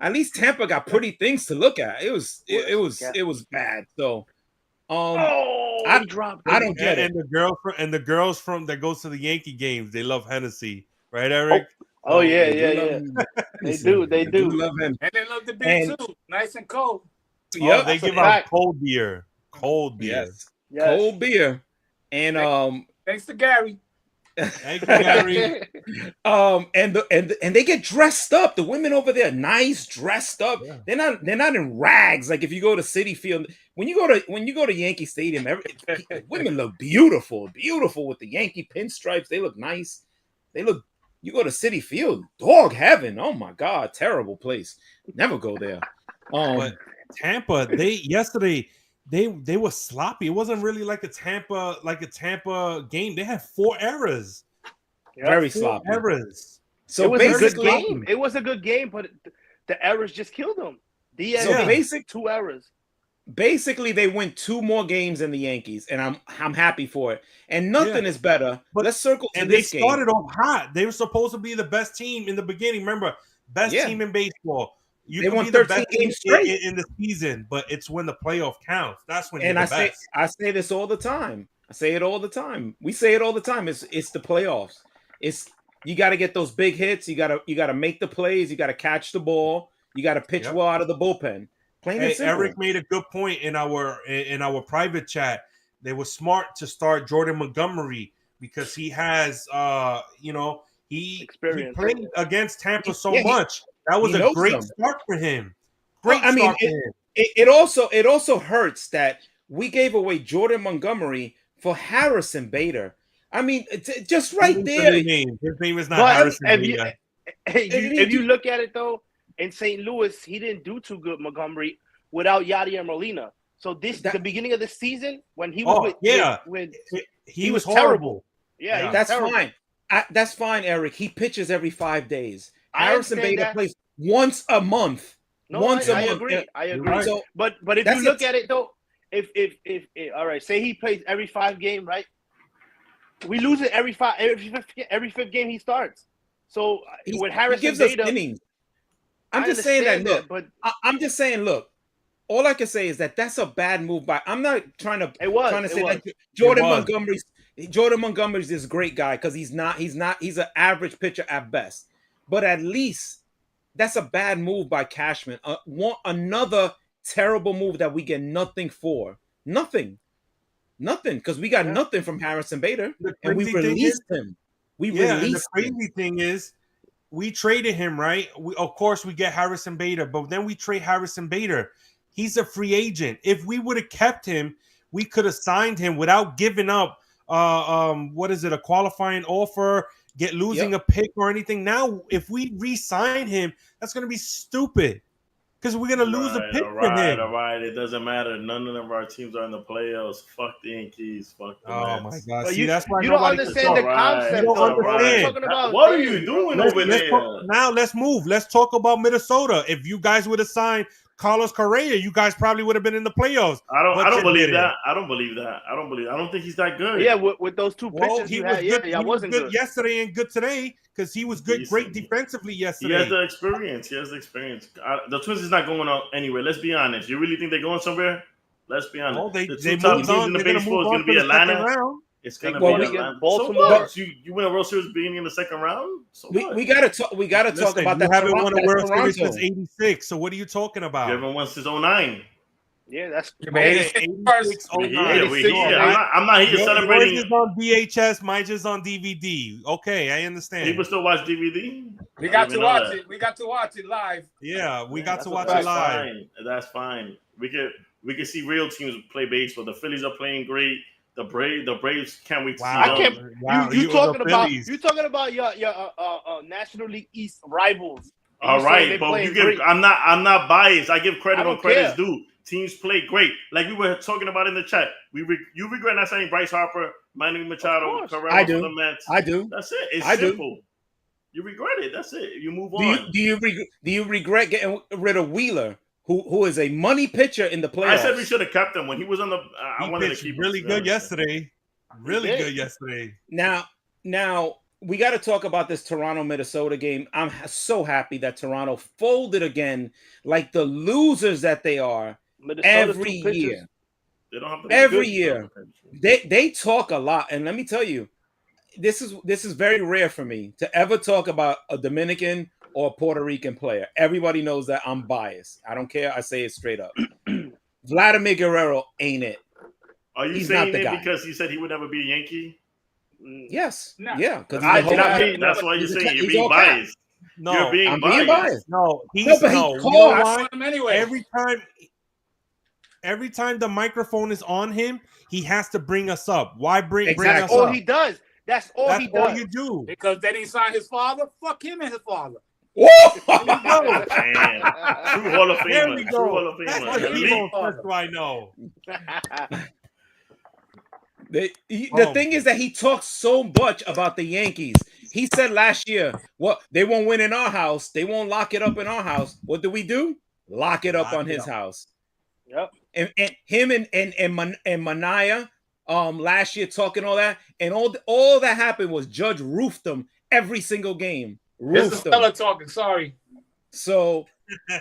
At least Tampa got pretty things to look at. It was bad. So I don't get it. And the girls from that goes to the Yankee games, they love Hennessy, right, Eric? Oh yeah. They do. Love him. And they love the beer too. Nice and cold. Yeah, They give out cold beer. Yes. Yes. Cold beer. And Thanks to Gary. Thank you, Gary. And they get dressed up. The women over there, nice, dressed up. Yeah. They're not in rags. Like if you go to Citi Field, when you go to Yankee Stadium, women look beautiful with the Yankee pinstripes. They look nice. You go to Citi Field, dog heaven. Oh my God, terrible place. Never go there. But Tampa, yesterday they were sloppy. It wasn't really like a Tampa game. They had 4 errors. Very 4 sloppy. errors. So it was a good basically, game. It was a good game, but the errors just killed them. So 2 errors. Basically, they win 2 more games than the Yankees, and I'm happy for it. And nothing is better. But let's circle to this game. And they started off hot. They were supposed to be the best team in the beginning. Remember, best team in baseball. They won 13 games straight in the season, but it's when the playoff counts. That's when. And I say this all the time. I say it all the time. We say it all the time. It's the playoffs. You got to get those big hits. You got to make the plays. You got to catch the ball. You got to pitch well out of the bullpen. Plain and simple. Eric made a good point in our private chat. They were smart to start Jordan Montgomery because he has he played against Tampa much. That was a great start for him. It also hurts that we gave away Jordan Montgomery for Harrison Bader. I mean, just right there. His name is not Harrison Bader. If you look at it though, in St. Louis, he didn't do too good, Montgomery, without Yadier Molina. So the beginning of the season when he was he was terrible. Yeah, that's fine. That's fine, Eric. He pitches every 5 days. Harrison Bader plays once a month. I agree. So, but if you look at it though, if all right, say he plays every 5 games, right? We lose it every 5th game he starts. So with Harrison gives Bader, us innings. I'm just saying that. Look, but I'm just saying. Look, all I can say is that that's a bad move by. I'm not trying to say that Jordan Montgomery's this great guy because he's not. He's an average pitcher at best. But at least that's a bad move by Cashman. Another terrible move that we get nothing for. Nothing, because we got nothing from Harrison Bader, and we released him. The crazy thing is, we traded him, right? Of course, we get Harrison Bader, but then we trade Harrison Bader. He's a free agent. If we would have kept him, we could have signed him without giving up a qualifying offer, losing a pick or anything. Now, if we re-sign him, that's going to be stupid because we're going to lose a pick for him. All right. It doesn't matter. None of our teams are in the playoffs. Fuck the Yankees. Fuck the Mets. My God. But See, that's why you don't understand the concept. What are you doing over there? Now, let's move. Let's talk about Minnesota. If you guys would have signed Carlos Correa, you guys probably would have been in the playoffs. I don't believe that. I don't think he's that good. Yeah, with those 2 pitches he was good. He wasn't good yesterday and good today because he was good, great defensively yesterday. He has the experience. The Twins is not going on anywhere. Let's be honest. You really think they're going somewhere? Let's be honest. They the 2 top teams in the baseball is going to be Atlanta. It's going to be Atlanta. Baltimore. So you win a World Series beginning in the 2nd round? So we got to talk. We got to talk about that. You haven't won a World Series since '86. So what are you talking about? You haven't won since '09. Yeah, that's 86, 09. I'm not here celebrating. Yours is on VHS, mine's just on DVD. Okay, I understand. People still watch DVD. We got to watch it. We got to watch it live. Yeah, we got to watch it live. That's fine. We can see real teams play baseball. The Phillies are playing great. The Braves can't wait to see them. You talking about your National League East rivals. All right, but I'm not biased. I give credit when credit's due. Teams play great. Like we were talking about in the chat. You regret not signing Bryce Harper, Manny Machado, Carrera for the Mets. I do. That's it. It's simple. You regret it. That's it. You move on. Do you regret getting rid of Wheeler, who is a money pitcher in the playoffs? I said we should have kept him when he was on the. I wanted to keep him. Really good yesterday. Really good yesterday. Now we got to talk about this Toronto-Minnesota game. I'm so happy that Toronto folded again, like the losers that they are. Every year. They don't have to every year. They talk a lot, and let me tell you, this is very rare for me to ever talk about a Dominican or a Puerto Rican player. Everybody knows that I'm biased. I don't care. I say it straight up. Vladimir Guerrero ain't it. Are you saying it because he said he would never be a Yankee? Yes. No. Yeah. Because That's why you're saying you're being biased. No, You're being I'm being biased. no, he's No, but he no. You know calls. why? him anyway. Every time the microphone is on him, he has to bring us up. Why bring us That's all up? he does. That's all That's he does. all you do. Because they didn't sign his father. Fuck him and his father. Whoa! Damn. True Hall of There Famer. we True go. Hall of That's Famer. what Elite. people that's what I know. The thing is that he talks so much about the Yankees. He said last year, "What they won't win in our house. They won't lock it up in our house." What do? Lock it up on his house. Yep. And him and Mania last year talking all that, and all that happened was Judge roofed them every single game. This is Stella talking. Sorry. So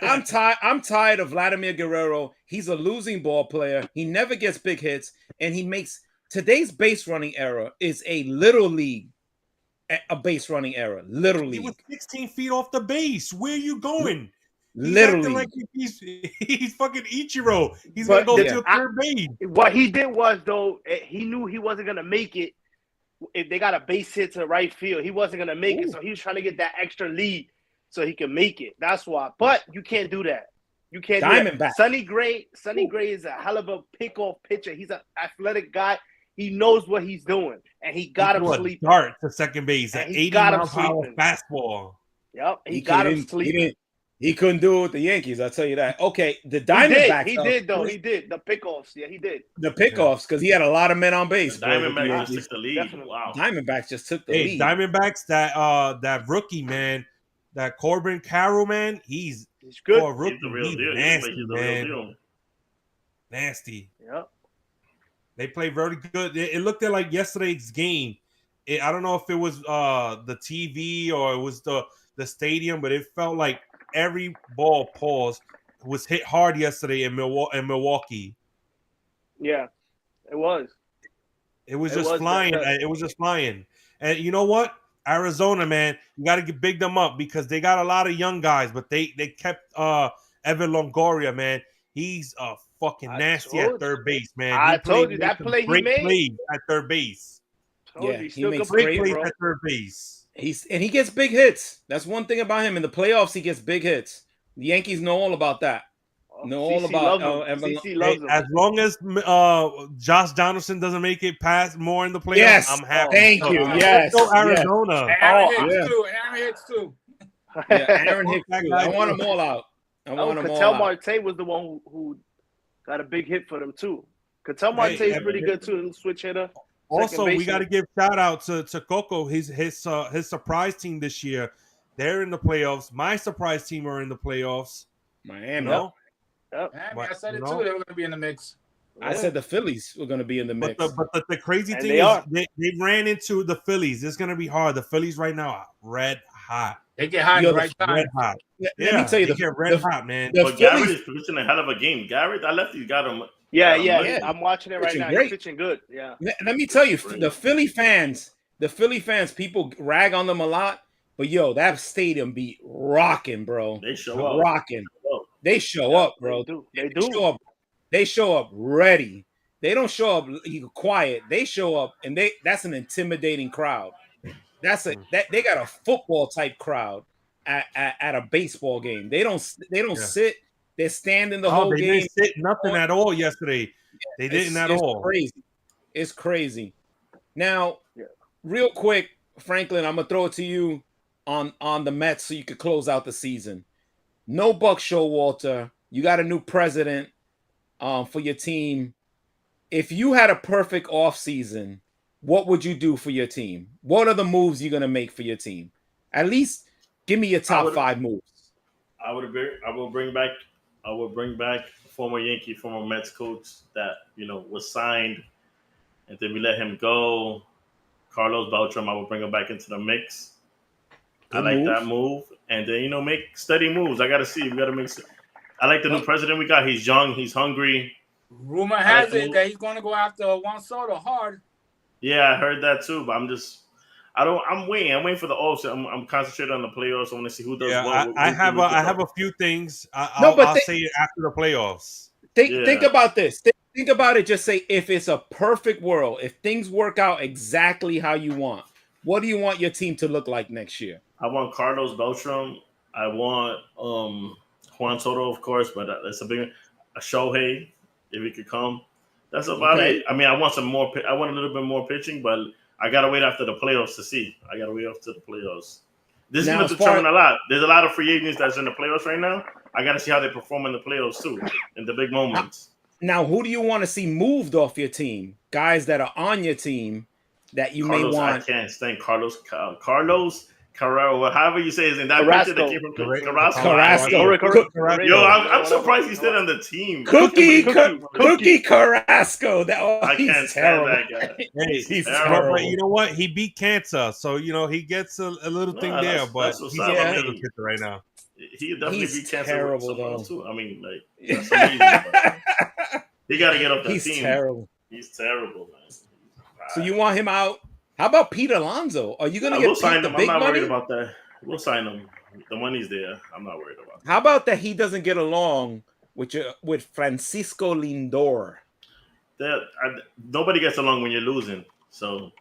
I'm tired of Vladimir Guerrero. He's a losing ball player. He never gets big hits, and he makes today's base running era is a little league, a base running era. Literally, He was 16 feet off the base. Where are you going? Literally, like he's fucking Ichiro. He's gonna go to third base. What he did was though, he knew he wasn't gonna make it if they got a base hit to right field. He wasn't gonna make it, so he was trying to get that extra lead so he could make it. That's why. But you can't do that. You can't do that. Diamondback. Sonny Gray is a hell of a pick-off pitcher. He's an athletic guy. He knows what he's doing, and he got him sleeping. Dart to second base at 80 mile per hour fastball. Yep, he got him sleeping. He couldn't do it with the Yankees. I'll tell you that. Okay, the Diamondbacks. He did though. He did the pickoffs. Yeah, he did the pickoffs because he had a lot of men on base. Diamondbacks just took the lead. Wow. Diamondbacks just took the lead. Diamondbacks, that rookie man, that Corbin Carroll man, he's good. For a rookie, He's the real deal. nasty, man. Real deal. Nasty. Yep. They played very good. It looked at like yesterday's game. I don't know if it was the TV or it was the stadium, but it felt like every ball paused was hit hard yesterday in Milwaukee. Yeah, it was. It was just flying. It was just flying. And you know what? Arizona, man, you got to big them up because they got a lot of young guys, but they kept Evan Longoria, man. He's fucking nasty at third base, man. I told you that play he made at third base. Yeah, he makes great plays at third base. He gets big hits. That's one thing about him. In the playoffs, he gets big hits. The Yankees know all about that. Know all about CC loves him. As long as Josh Donaldson doesn't make it past more in the playoffs, yes, I'm happy. Thank you. Yes, go Arizona. Aaron Hicks too. Yeah, Aaron Hicks too. I want them all out. Ketel Marte was the one who got a big hit for them too. Ketel Marte is pretty good too. Switch hitter. Also, we got to give shout out to Coco. His surprise team this year. They're in the playoffs. My surprise team are in the playoffs. Miami. Yep. I said it too. They were going to be in the mix. I said the Phillies were going to be in the mix. But the crazy thing is they ran into the Phillies. It's going to be hard. The Phillies right now are red hot. They get hot in the right time. Red hot. Let me tell you, they get red hot, man. But Garrett is pitching a hell of a game. Garrett, I left you got him. Yeah. I'm watching it right now. Great. He's pitching good. Yeah. Let me tell you, the Philly fans, people rag on them a lot, but yo, that stadium be rocking, bro. They show up. Rocking. They show up, bro. They do. They show up ready. They don't show up quiet. They show up, and that's an intimidating crowd. They got a football type crowd at a baseball game. They don't sit. They're standing the whole game. They didn't sit nothing at all yesterday. They didn't at all. Crazy. It's crazy. Now, real quick, Franklin, I'm gonna throw it to you on the Mets so you could close out the season. No Buck Showalter. You got a new president for your team. If you had a perfect offseason, what would you do for your team? What are the moves you're gonna make for your team? At least give me your top 5 moves. I will bring back former Yankee, former Mets coach that was signed, and then we let him go. Carlos Beltran, I will bring him back into the mix. I like that move. And then, make steady moves. I got to see. We got to make I like the new president we got. He's young. He's hungry. Rumor has it that he's going to go after Juan Soto hard. Yeah, I heard that too. But I'm waiting. I'm waiting for the offseason. I'm concentrated on the playoffs. I want to see who does what. I have a few things. I'll say it after the playoffs. Think about this. think about it. Just say, if it's a perfect world, if things work out exactly how you want, what do you want your team to look like next year? I want Carlos Beltran. I want Juan Soto, of course, but that's a big. A Shohei, if he could come. That's about it. I mean, I want some more. I want a little bit more pitching, but I gotta wait after the playoffs to see. I gotta wait after the playoffs. This is going to determine a lot. There's a lot of free agents that's in the playoffs right now. I got to see how they perform in the playoffs too, in the big moments. Now, who do you want to see moved off your team? Guys that are on your team that you may want. I can't stand Carlos Carrero, however you say his name. That picture that came from Carrasco. Yo, I'm surprised he's still on the team. Cookie Carrasco. I can't stand that guy. Hey, he's terrible. But you know what? He beat cancer, so he gets a little thing there. But he's on the pitcher right now. He definitely beat cancer. Terrible though. Too. I mean, like that's amazing. He got to get off that team. He's terrible. He's terrible, man. So you want him out? How about Pete Alonso? Are you going to get sign the him. big I'm not money? worried about that. We'll sign him. The money's there. I'm not worried about that. How about that he doesn't get along with Francisco Lindor? Nobody gets along when you're losing. So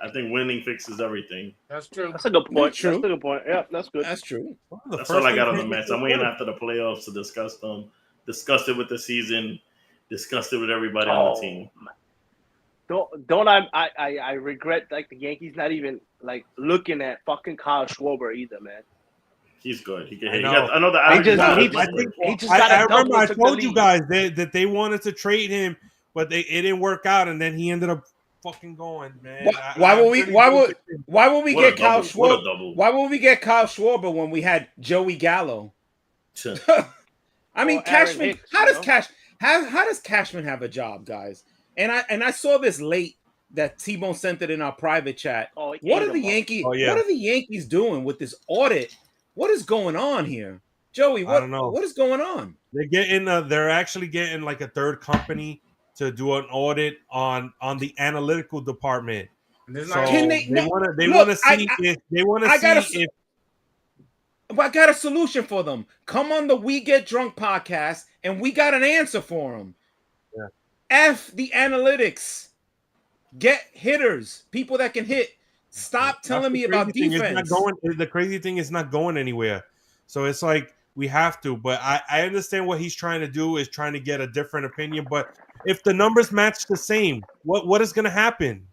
I think winning fixes everything. That's true. That's a good point. That's a good point. Yeah, that's good. That's true. That's all I got on the Mets. I'm waiting after the playoffs to discuss them. Discuss it with the season. Discuss it with everybody on the team. I regret like the Yankees not even like looking at fucking Kyle Schwarber either, man. He's good. I know that. I remember I told you guys that they wanted to trade him, but it didn't work out, and then he ended up fucking going, man. Why would we get Kyle Schwarber? Why would we get Kyle Schwarber when we had Joey Gallo? I mean, Cashman. How does Cashman have a job, guys? And I saw this late that T-Bone sent it in our private chat. What are the Yankees? What are the Yankees doing with this audit? What is going on here, Joey? I don't know. What is going on? They're actually getting like a third company to do an audit on the analytical department. They want to see if. I got a solution for them. Come on the We Get Drunk podcast, and we got an answer for them. Yeah. F the analytics. Get hitters, people that can hit. Stop telling me about defense. The crazy thing is not going anywhere. So it's like we have to. But I understand what he's trying to do is trying to get a different opinion. But if the numbers match the same, what is going to happen?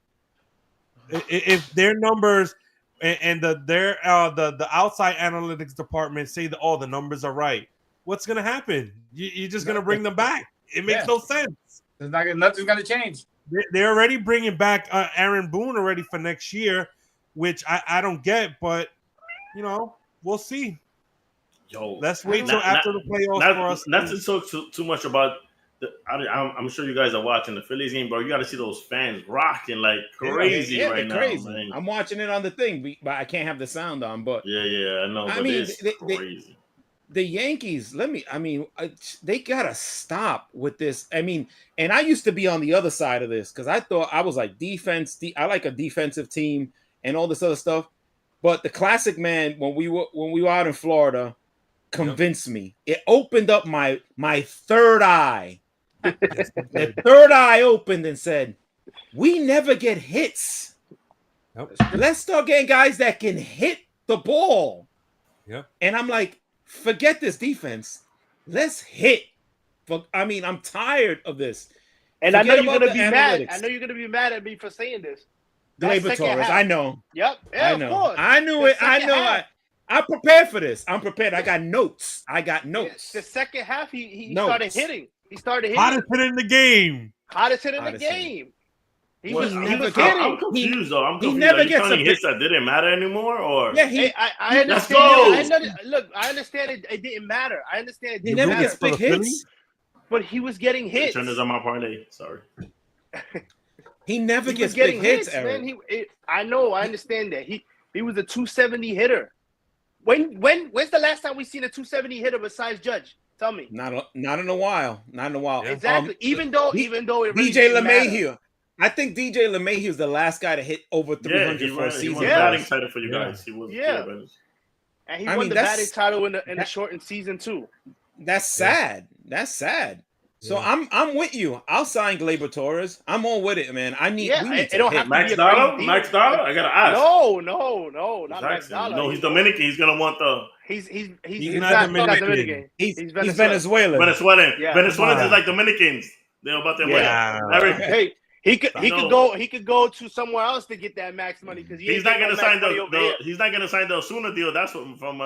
If their numbers and the outside analytics department say that the numbers are right, what's going to happen? You're just going to bring them back. It makes no sense. Nothing's going to change. They're already bringing back Aaron Boone already for next year, which I don't get, but we'll see. Let's wait till after the playoffs for us. Not to talk too much about. I'm sure you guys are watching the Phillies game, bro. You got to see those fans rocking like crazy right now. Crazy. Man. I'm watching it on the thing, but I can't have the sound on. But yeah, I know. I mean, it's crazy. The Yankees, they gotta stop with this. I mean, and I used to be on the other side of this because I thought I was like defense. I like a defensive team and all this other stuff. But the classic man, when we were out in Florida, convinced me. It opened up my third eye. The third eye opened and said, "We never get hits. Let's start getting guys that can hit the ball." Yep. And I'm like, forget this defense. Let's hit. I'm tired of this. And I know you're going to be mad. I know you're going to be mad at me for saying this. Gleyber Torres, I know. Yep. Yeah, I know. Of course. I knew it. I know. I'm prepared for this. I'm prepared. I got notes. The second half, he started hitting. Hottest hitter in the game. Hottest hitter in the game. He was I'm confused though. I'm confused. He never gets hits that didn't matter anymore, or I understand. I understand it didn't matter. I understand it didn't matter. He never gets big hits, but he was getting hits. Turners on my parlay. Sorry. He never gets big hits, man. I know. I understand that. He was a 270 hitter. When's the last time we seen a 270 hitter besides Judge? Tell me. Not in a while. Not in a while. Exactly. Even though it really DJ LeMahieu. I think DJ LeMahieu is the last guy to hit over 300 for a season. He won the batting title for you guys. He was and he won the batting title in the shortened season too. That's sad. That's sad. So I'm with you. I'll sign Gleyber Torres. I'm all with it, man. We need it to don't hit. have to Max be a crazy Dollar? deal. Max Dollar? I gotta ask. No, not Max Jackson. Dollar. He's Dominican. He's gonna want the He's not not Dominican. Dominican. He's Venezuelan. Venezuelan. Venezuelan. Yeah. Venezuelans Come is like Dominicans. They know about their Yeah. way. Eric, Hey, he could No. go to somewhere else to get that max money because he's not gonna sign he's not gonna sign the Osuna deal. That's what from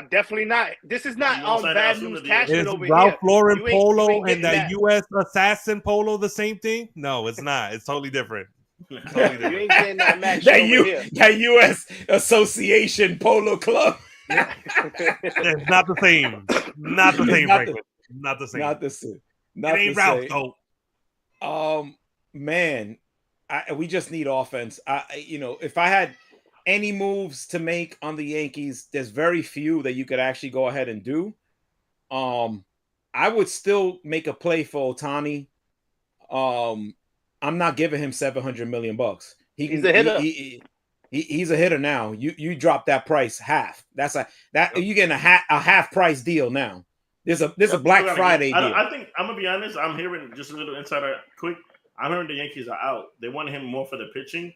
definitely not. This is not You don't sign bad that news Osuna Cashman Is over Ralph here. Lauren You ain't polo getting and that that. U.S. assassin polo the same thing? No, it's not. It's totally different. Totally You different. ain't getting that max shit over here. that U.S. Association Polo Club. It's not the same. Not the same, Franklin. Not the same. Not the same. It ain't Ralph though. Man, we just need offense. If I had any moves to make on the Yankees, there's very few that you could actually go ahead and do. I would still make a play for Ohtani. I'm not giving him $700 million. He's a hitter. He's a hitter now. You drop that price half. You're getting a half price deal now. There's a Black Friday deal. I think I'm gonna be honest. I'm hearing just a little insider quick. I'm hearing the Yankees are out. They want him more for the pitching,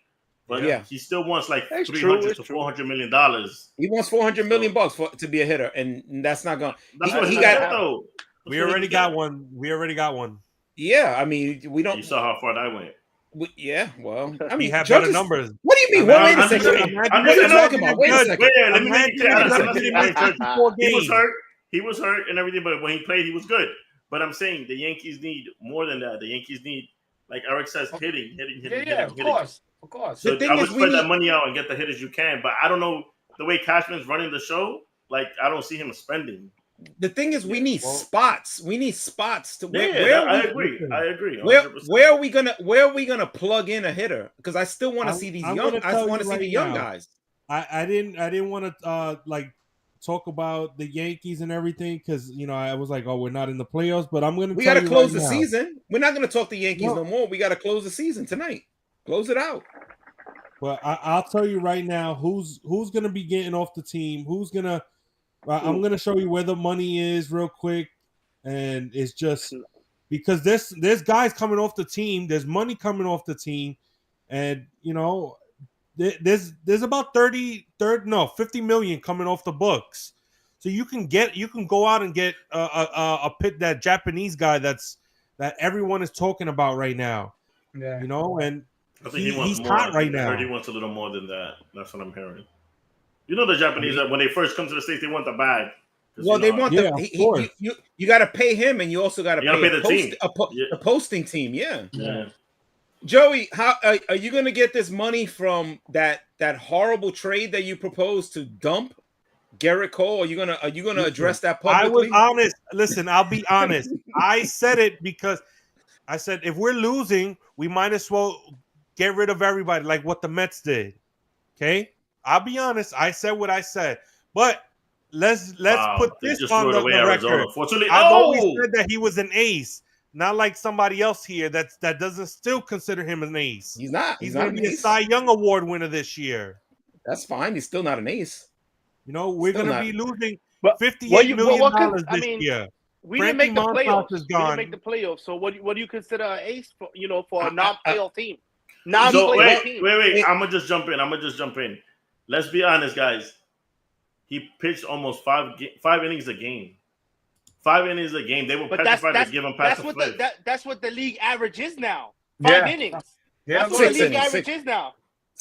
but he still wants like $300 to $400 million. He wants $400 million to be a hitter, and that's not going. That's what he got though. We already got one. Yeah, I mean, we don't. You saw how far that went. Well, I mean, he had better numbers. What do you mean? Wait a second. What are you talking about? Wait a second. Let me make it He was hurt and everything, but when he played, he was good. But I'm saying the Yankees need more than that. The Yankees need, like Eric says, hitting. Of course. So I would spread that money out and get the hitters you can. But I don't know the way Cashman's running the show. Like I don't see him spending. The thing is, we need spots. We need spots to I agree. 100%. Where are we gonna plug in a hitter? Because I still want to see these young. I want to see the young guys. I didn't want to talk about the Yankees and everything because I was like, oh, we're not in the playoffs, but I'm gonna. We got to close the season. We're not gonna talk the Yankees no more. We got to close the season tonight. Close it out. Well, I'll tell you right now who's gonna be getting off the team. Who's gonna. I'm going to show you where the money is real quick. And it's just because there's guys coming off the team. There's money coming off the team. And, there's about 50 million coming off the books. So you can go out and get that Japanese guy that everyone is talking about right now. Yeah. And I think he's hot right now. I heard he wants a little more than that. That's what I'm hearing. The Japanese, when they first come to the States, they want the bag. Well, they want you got to pay him, and you also got to pay the team. The posting team. Yeah. Yeah. Joey, how are you going to get this money from that horrible trade that you proposed to dump Garrett Cole? Are you gonna address that publicly? I was honest. Listen, I'll be honest. I said it because I said if we're losing, we might as well get rid of everybody, like what the Mets did. Okay. I'll be honest. I said what I said, but let's put this on the record. I've always said that he was an ace, not like somebody else here that doesn't still consider him an ace. He's not. He's going to be a Cy Young Award winner this year. That's fine. He's still not an ace. We're going to be losing $58 million this year. We didn't make the playoffs. We didn't make the playoffs. So what do you consider an ace for? For a non-playoff team? Wait. I'm gonna just jump in. Let's be honest, guys. He pitched almost 5 innings a game. 5 innings a game. They were petrified to give him past the fifth. That's what the league average is now. 5 innings. Yeah, that's what the league average is now.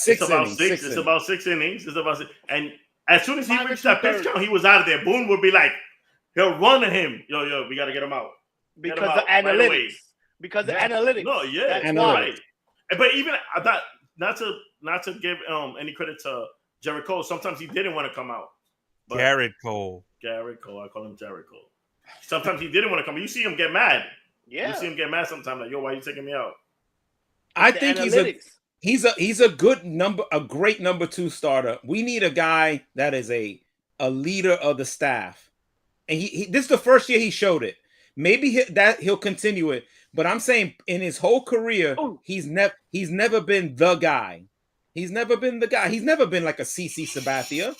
It's about 6. It's about 6 innings. It's about 6. And as soon as he reached that pitch count, he was out of there. Boone would be like, he'll run at him. Yo, we got to get him out. Because of analytics. Because of analytics. No, yeah. That's right. But even that, not to give any credit to Jared Cole, sometimes he didn't want to come out. But Garrett Cole. I call him Jared Cole. Sometimes he didn't want to come. You see him get mad. Yeah. You see him get mad sometimes. Like, yo, why are you taking me out? I think he's a great number 2 starter. We need a guy that is a leader of the staff. And this is the first year he showed it. Maybe he'll continue it. But I'm saying in his whole career, he's never been the guy. He's never been the guy. He's never been like a CC Sabathia.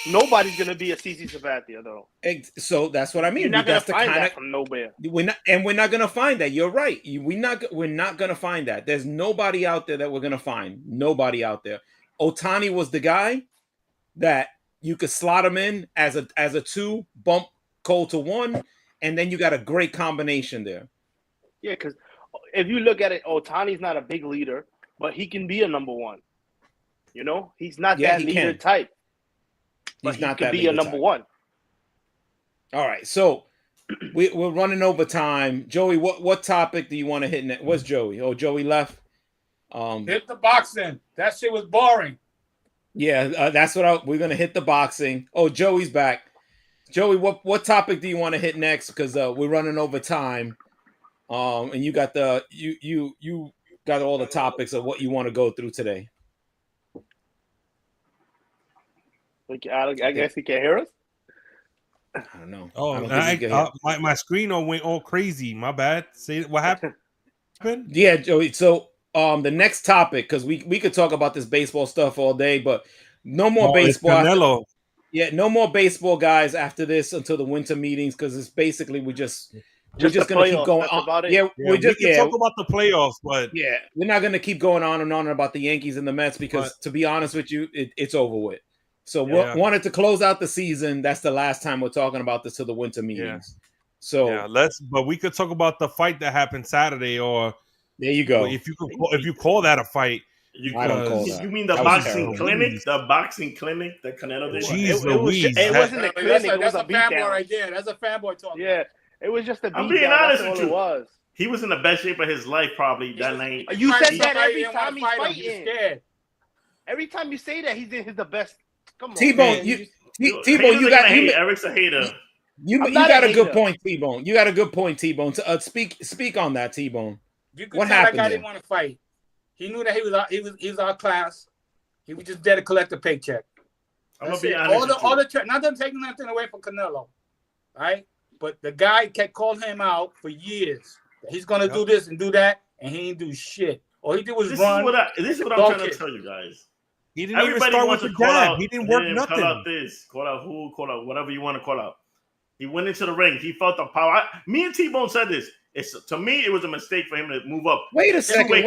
Nobody's gonna be a CC Sabathia though. So that's what I mean. You're not That's gonna find that from nowhere. We're not gonna find that. You're right. We're not gonna find that. There's nobody out there that we're gonna find. Nobody out there. Ohtani was the guy that you could slot him in as a 2, bump Cole to 1, and then you got a great combination there. Yeah, because if you look at it, Ohtani's not a big leader, but he can be a number 1. You know, he's not that leader type. But He's not he that could be a number type. 1. All right, so we're running over time. Joey, what topic do you want to hit next? What's Joey? Oh, Joey left. Hit the boxing. That shit was boring. Yeah, that's what we're gonna hit the boxing. Oh, Joey's back. Joey, what topic do you want to hit next? Because we're running over time. And you got you got all the topics of what you want to go through today. I guess he can't hear us. I don't know. Oh, my screen went all crazy. My bad. Say what happened? Yeah, Joey. So the next topic, because we could talk about this baseball stuff all day, but no more baseball. Canelo. Yeah, no more baseball, guys, after this until the winter meetings, because it's basically we're just gonna keep going on. Yeah, we can talk about the playoffs, but we're not gonna keep going on and on about the Yankees and the Mets because, to be honest with you, it's over with. So we wanted to close out the season. That's the last time we're talking about this till the winter meetings. Yeah. So but we could talk about the fight that happened Saturday, or there you go. If you call that a fight. I don't call that. You mean the boxing clinic? The boxing clinic that Canelo did? It wasn't a clinic. That's a fanboy right there. That's a fanboy talking. Yeah, it was just a beat down. I'm being honest with you. He was in the best shape of his life probably that night. You said that every time he's fighting. Every time you say that, he's the best. Come on, T-Bone, T-Bone, you got Eric's a hater. You got a good point, T-Bone. You got a good point, T-Bone. Speak on that, T-Bone. What happened? That guy didn't want to fight. He knew that he was our class. He was just there to collect a paycheck. I'm gonna be honest. Not taking nothing away from Canelo, right? But the guy kept calling him out for years. He's gonna do this and do that, and he didn't do shit. All he did was run. This is what I'm trying to tell you guys. He didn't even start with the jab. He didn't work nothing. Call out this, call out who, call out whatever you want to call out. He went into the ring. He felt the power. Me and T-Bone said this. To me, it was a mistake for him to move up. Wait a second. Franklin,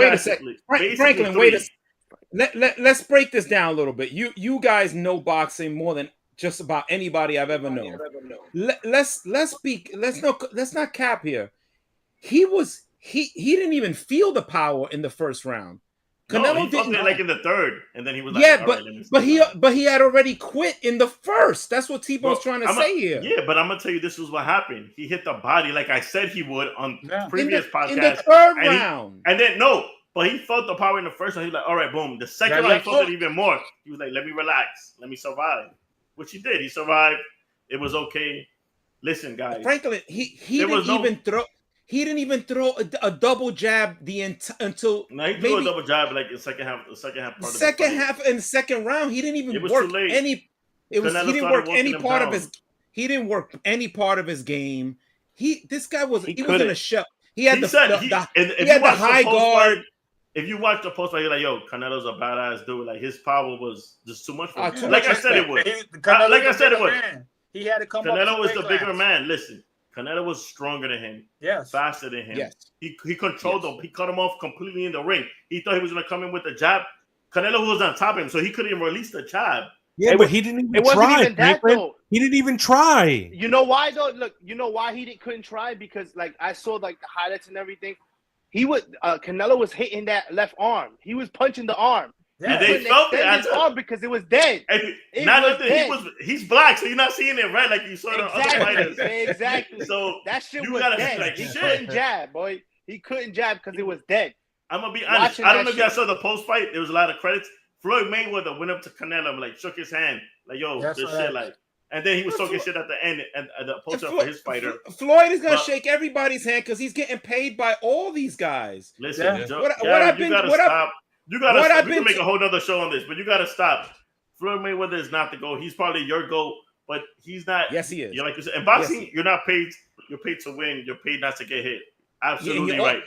wait a second. Let's break this down a little bit. You guys know boxing more than just about anybody I've ever known. Let's not cap here. He didn't even feel the power in the first round. Canelo didn't like in the third, and then he was like, but he had already quit in the first. That's what T-Bone's trying to say here. Yeah, but I'm gonna tell you this was what happened. He hit the body like I said he would on previous podcasts in the third round. But he felt the power in the first one. He was like, all right, boom. The second round, he felt it even more. He was like, let me relax, let me survive, which he did. He survived. It was okay. Listen, guys. Franklin, he didn't even throw a double jab until he threw a double jab like the second half. In the second round, he didn't even work any. He didn't work any part of his. He didn't work any part of his game. This guy was he was in a shell. He had the high guard. If you watch the post, you're like, yo, Canelo's a badass dude. Like his power was just too much for him. Like I said it would. He had to come. Canelo was the bigger man. Listen. Canelo was stronger than him, faster than him. Yes. He controlled him. He cut him off completely in the ring. He thought he was going to come in with the jab. Canelo was on top of him, so he couldn't even release the jab. Yeah, but he didn't even try. He didn't even try. You know why though? Look, you know why he couldn't try? Because like I saw like the highlights and everything. Canelo was hitting that left arm. He was punching the arm. Yeah. And they felt his arm because it was dead. He's black, so you're not seeing it right like you saw the other fighters. Exactly. So that shit was dead. Like, he couldn't jab, boy. He couldn't jab because it was dead. I'm gonna be honest. I don't know if y'all saw the post fight. There was a lot of credits. Floyd Mayweather went up to Canelo, like shook his hand, like yo, this shit, like. And then he was talking shit at the end and the poster for his fighter. Floyd is gonna shake everybody's hand because he's getting paid by all these guys. Listen, you gotta stop. We can make a whole other show on this, but you gotta stop. Floyd Mayweather is not the GOAT. He's probably your GOAT, but he's not. Yes, he is. You're like you said, in boxing, you're not paid. You're paid to win. You're paid not to get hit. Absolutely right.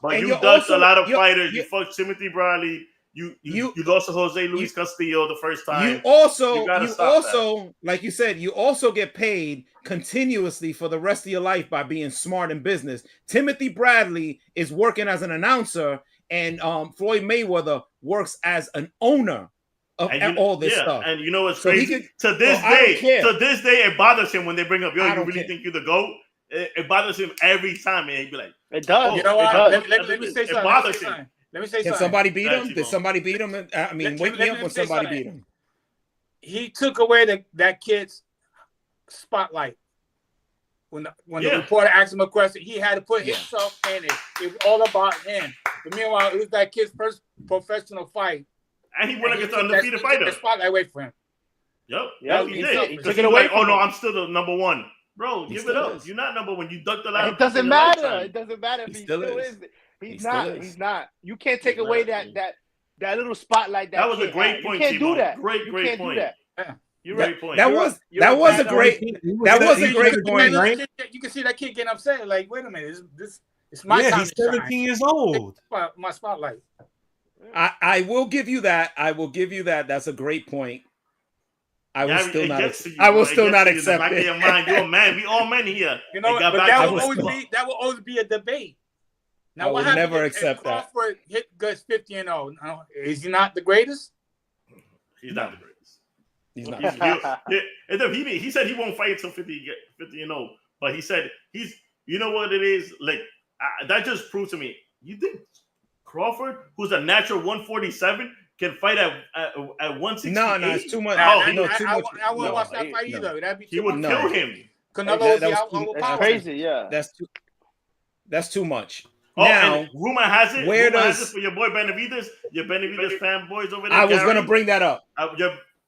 But you ducked a lot of fighters. You fucked Timothy Bradley. You lost to Jose Luis Castillo the first time. You also, that. like you said, you also get paid continuously for the rest of your life by being smart in business. Timothy Bradley is working as an announcer, and Floyd Mayweather works as an owner of all this stuff. And you know what's crazy? To this day, it bothers him when they bring up, yo, you really think you're the GOAT? It bothers him every time, and he'd be like, it does. Oh, you know what? Let me say something. It bothers him. Let me say something. Can somebody beat him? Did somebody beat him? I mean, wake me up when somebody beat him. He took away that kid's spotlight. When the reporter asked him a question, he had to put himself in it. It was all about him. But meanwhile, it was that kid's first professional fight. And he went against an undefeated fighter. The spotlight away from him. Yep, he did. He took it away. Oh, no, I'm still the number one. Bro, give it up. You're not number one. You ducked the last. It doesn't matter. It doesn't matter if he still is. He's not. He's not. You can't take away that little spotlight. That was a great point. You can't do that. Great point. You're right. Point. That was a great point, right? You can see that kid getting upset. Like, wait a minute, it's my time. He's 17 years old. My spotlight. I will give you that. That's a great point. I will still not accept it. You're a man. We all men here. You know, but that will always be a debate. Now, what happens never if accept Crawford goes 50-0? Is he not the greatest? He's not the greatest. He's not. He said he won't fight until 50-0, but he said you know what it is? Like, that just proves to me, you think Crawford, who's a natural 147, can fight at 168? No, it's too much. I wouldn't watch that fight either. That'd be he would kill him. Canelo would be overpowered. That's crazy, yeah. That's too much. Oh, now, and rumor has it for your boy Benavidez, your Benavidez fanboys over there. I was going to bring that up.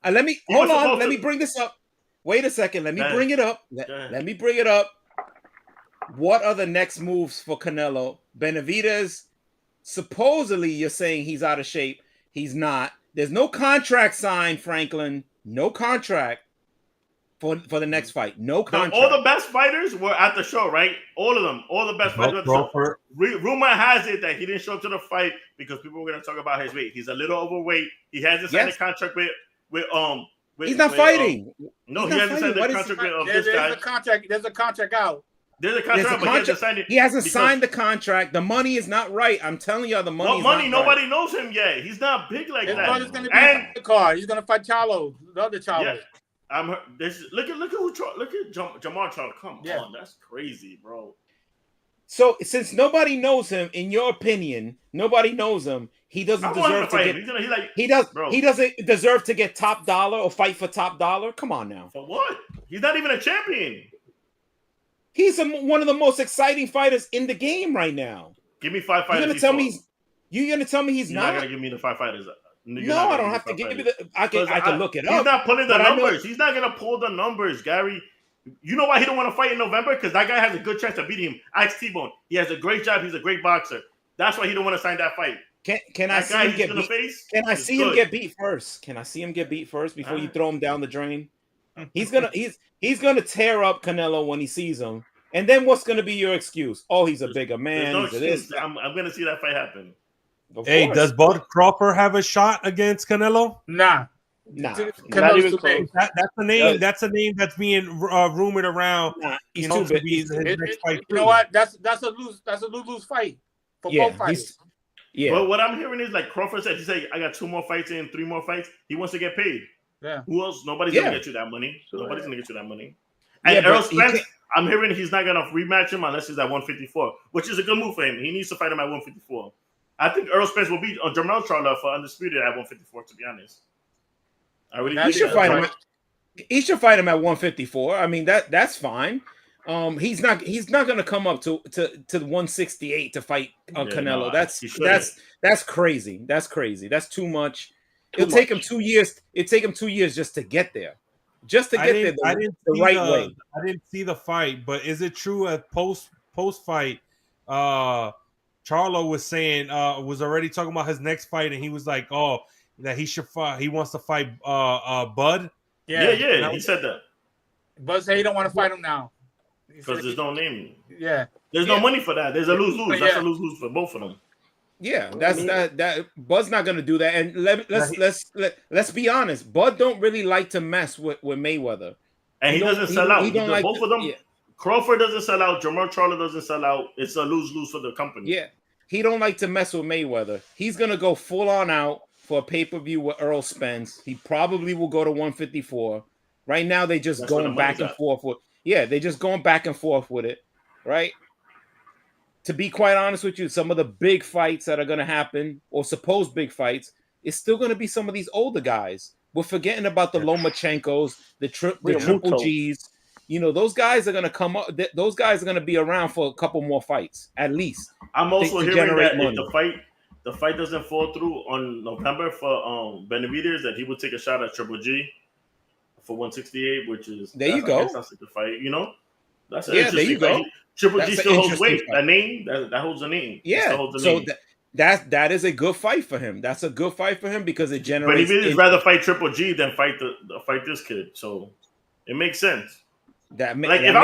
Let me bring this up. Wait a second. Let me bring it up. Let me bring it up. What are the next moves for Canelo? Benavidez, supposedly you're saying he's out of shape. He's not. There's no contract signed, Franklin. No contract for the next fight. No contract. All the best fighters were at the show, right? All of them. All the best fighters were at the show. Rumor has it that he didn't show up to the fight because people were going to talk about his weight. He's a little overweight. He hasn't signed a contract with he's not fighting. No, he hasn't signed the contract with this guy. There's a contract out. There's a contract, but he hasn't signed it. He hasn't signed the contract. The money is not right. I'm telling y'all, the money. What money? Nobody knows him yet. He's not big like that. His brother's going to be in the car. He's going to fight Charlo, the other Charlo. Yeah. Look at Jamar Charlo. Come on, that's crazy, bro. So since nobody knows him, in your opinion, nobody knows him. He doesn't deserve to get. He doesn't deserve to get top dollar or fight for top dollar. Come on now. For what? He's not even a champion. He's one of the most exciting fighters in the game right now. Give me 5 fighters. You're gonna tell me he's not gonna give me the 5 fighters. No, I don't have to give you the. I can look it up. He's not pulling the numbers. He's not gonna pull the numbers, Gary. You know why he don't want to fight in November? Because that guy has a good chance to beat him. Ask TBone. He has a great job. He's a great boxer. That's why he don't want to sign that fight. Can I see him get beat? Can I see him get beat first? Can I see him get beat first before you throw him down the drain? He's gonna tear up Canelo when he sees him. And then what's going to be your excuse? Oh, he's a bigger man. No excuse. I'm going to see that fight happen. Hey, does Bud Crawford have a shot against Canelo? Nah. Not even close. That's a name. That's a name that's being rumored around. He's too big. You know what? That's a lose fight for both fighters. But what I'm hearing is like Crawford said. He said, "I got 2 more fights and 3 more fights." He wants to get paid. Yeah. Who else? Nobody's gonna get you that money. Nobody's gonna get you that money. And Errol Spence, I'm hearing he's not gonna rematch him unless he's at 154, which is a good move for him. He needs to fight him at 154. I think Errol Spence will beat Jermell Charlo for undisputed at 154. To be honest, he should fight him. He should fight him at 154. I mean that's fine. He's not going to come up to 168 to fight Canelo. That's crazy. That's crazy. That's too much. It'll take him 2 years. It'll take him 2 years just to get there. Just to get there the right way. I didn't see the fight, but is it true at post fight? Charlo was saying was already talking about his next fight, and he was like, "Oh, that he should fight. He wants to fight Bud." Yeah. He said that. Bud said he don't want to fight him now because there's no name. Yeah, there's no money for that. There's a lose-lose. That's a lose-lose for both of them. Yeah, I that's mean- that. Bud's not gonna do that. And let's be honest. Bud don't really like to mess with Mayweather, And he doesn't sell out. He don't like both of them. Yeah, Crawford doesn't sell out. Jermall Charlo doesn't sell out. It's a lose-lose for the company. yeah. He don't like to mess with Mayweather. He's gonna go full on out for a pay-per-view with Earl Spence. He probably will go to 154. Right now, they just That's where going the back money's and at. forth with. Yeah, they just going back and forth with it, right? To be quite honest with you, some of the big fights that are going to happen, or supposed big fights, is still going to be some of these older guys. We're forgetting about the Lomachenkos, the Triple Gs. You know, those guys are going to come up. Those guys are going to be around for a couple more fights, at least. I'm also to hearing generate that money. if the fight doesn't fall through on November for Benavidez, that he will take a shot at Triple G for 168, which is There you go. I guess that's a good fight. You know, that's an Yeah, interesting there you fight. go. Triple That's G an still holds interesting weight. fight. That name that holds the name. It Yeah, still holds the so name. that is a good fight for him. That's a good fight for him because it generates. Benavidez rather fight Triple G than fight this kid. So it makes sense. If I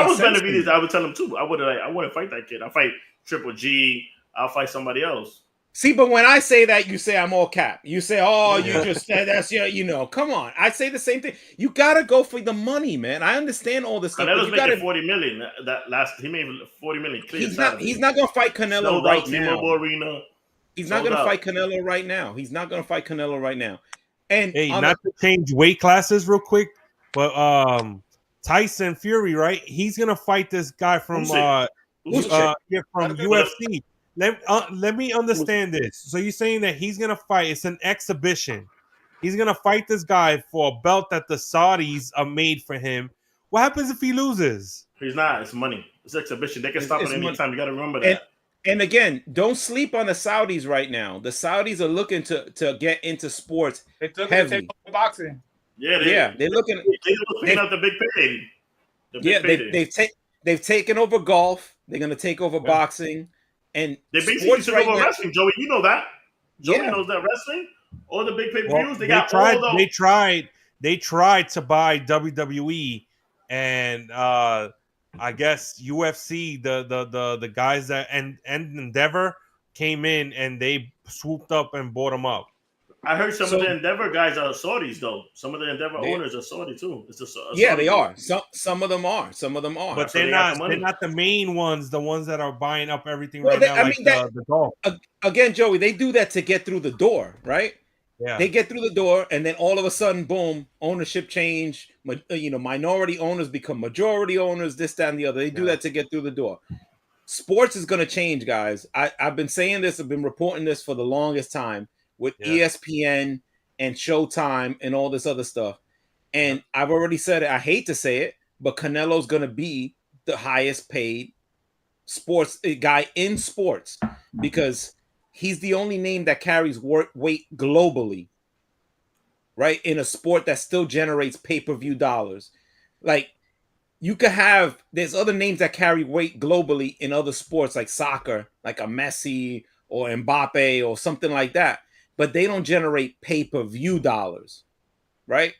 was Benavidez, I would tell him too. I wouldn't fight that kid. I fight Triple G. I'll fight somebody else. See, but when I say that, you say I'm all cap. You say, "Oh, you just that's your, come on." I say the same thing. You gotta go for the money, man. I understand all this stuff. Canelo's making $40 million. He made $40 million. He's not gonna fight Canelo right now. T-Mobile Arena. He's not gonna fight Canelo right now. He's not gonna fight Canelo right now. And hey, not to change weight classes real quick, but Tyson Fury, right? He's gonna fight this guy from UFC. Let me understand this. So you're saying that he's gonna fight? It's an exhibition. He's gonna fight this guy for a belt that the Saudis are made for him. What happens if he loses? He's not. It's money. It's exhibition. They can stop it any time. You got to remember that. And again, don't sleep on the Saudis right now. The Saudis are looking to get into sports heavy. Boxing. Yeah, they're looking. They're picking up the big payday. They've taken over golf. They're gonna take over boxing. And they basically took over wrestling, Joey. You know that. Joey knows that wrestling. All the big pay-per-views, they tried to buy WWE, and I guess UFC, the guys that and Endeavor came in and they swooped up and bought them up. I heard some of the Endeavor guys are Saudis, though. Some of the Endeavor owners are Saudi too. They are. Some of them are. But they're not the main ones. The ones that are buying up everything now, the golf. Again, Joey, they do that to get through the door, right? Yeah. They get through the door, and then all of a sudden, boom, ownership change. Minority owners become majority owners. This, that, and the other. They do that to get through the door. Sports is going to change, guys. I've been saying this. I've been reporting this for the longest time. With ESPN and Showtime and all this other stuff. And I've already said it. I hate to say it, but Canelo's going to be the highest paid sports guy in sports because he's the only name that carries weight globally, right? In a sport that still generates pay-per-view dollars. Like, you could have, there's other names that carry weight globally in other sports like soccer, like a Messi or Mbappe or something like that. But they don't generate pay-per-view dollars, right?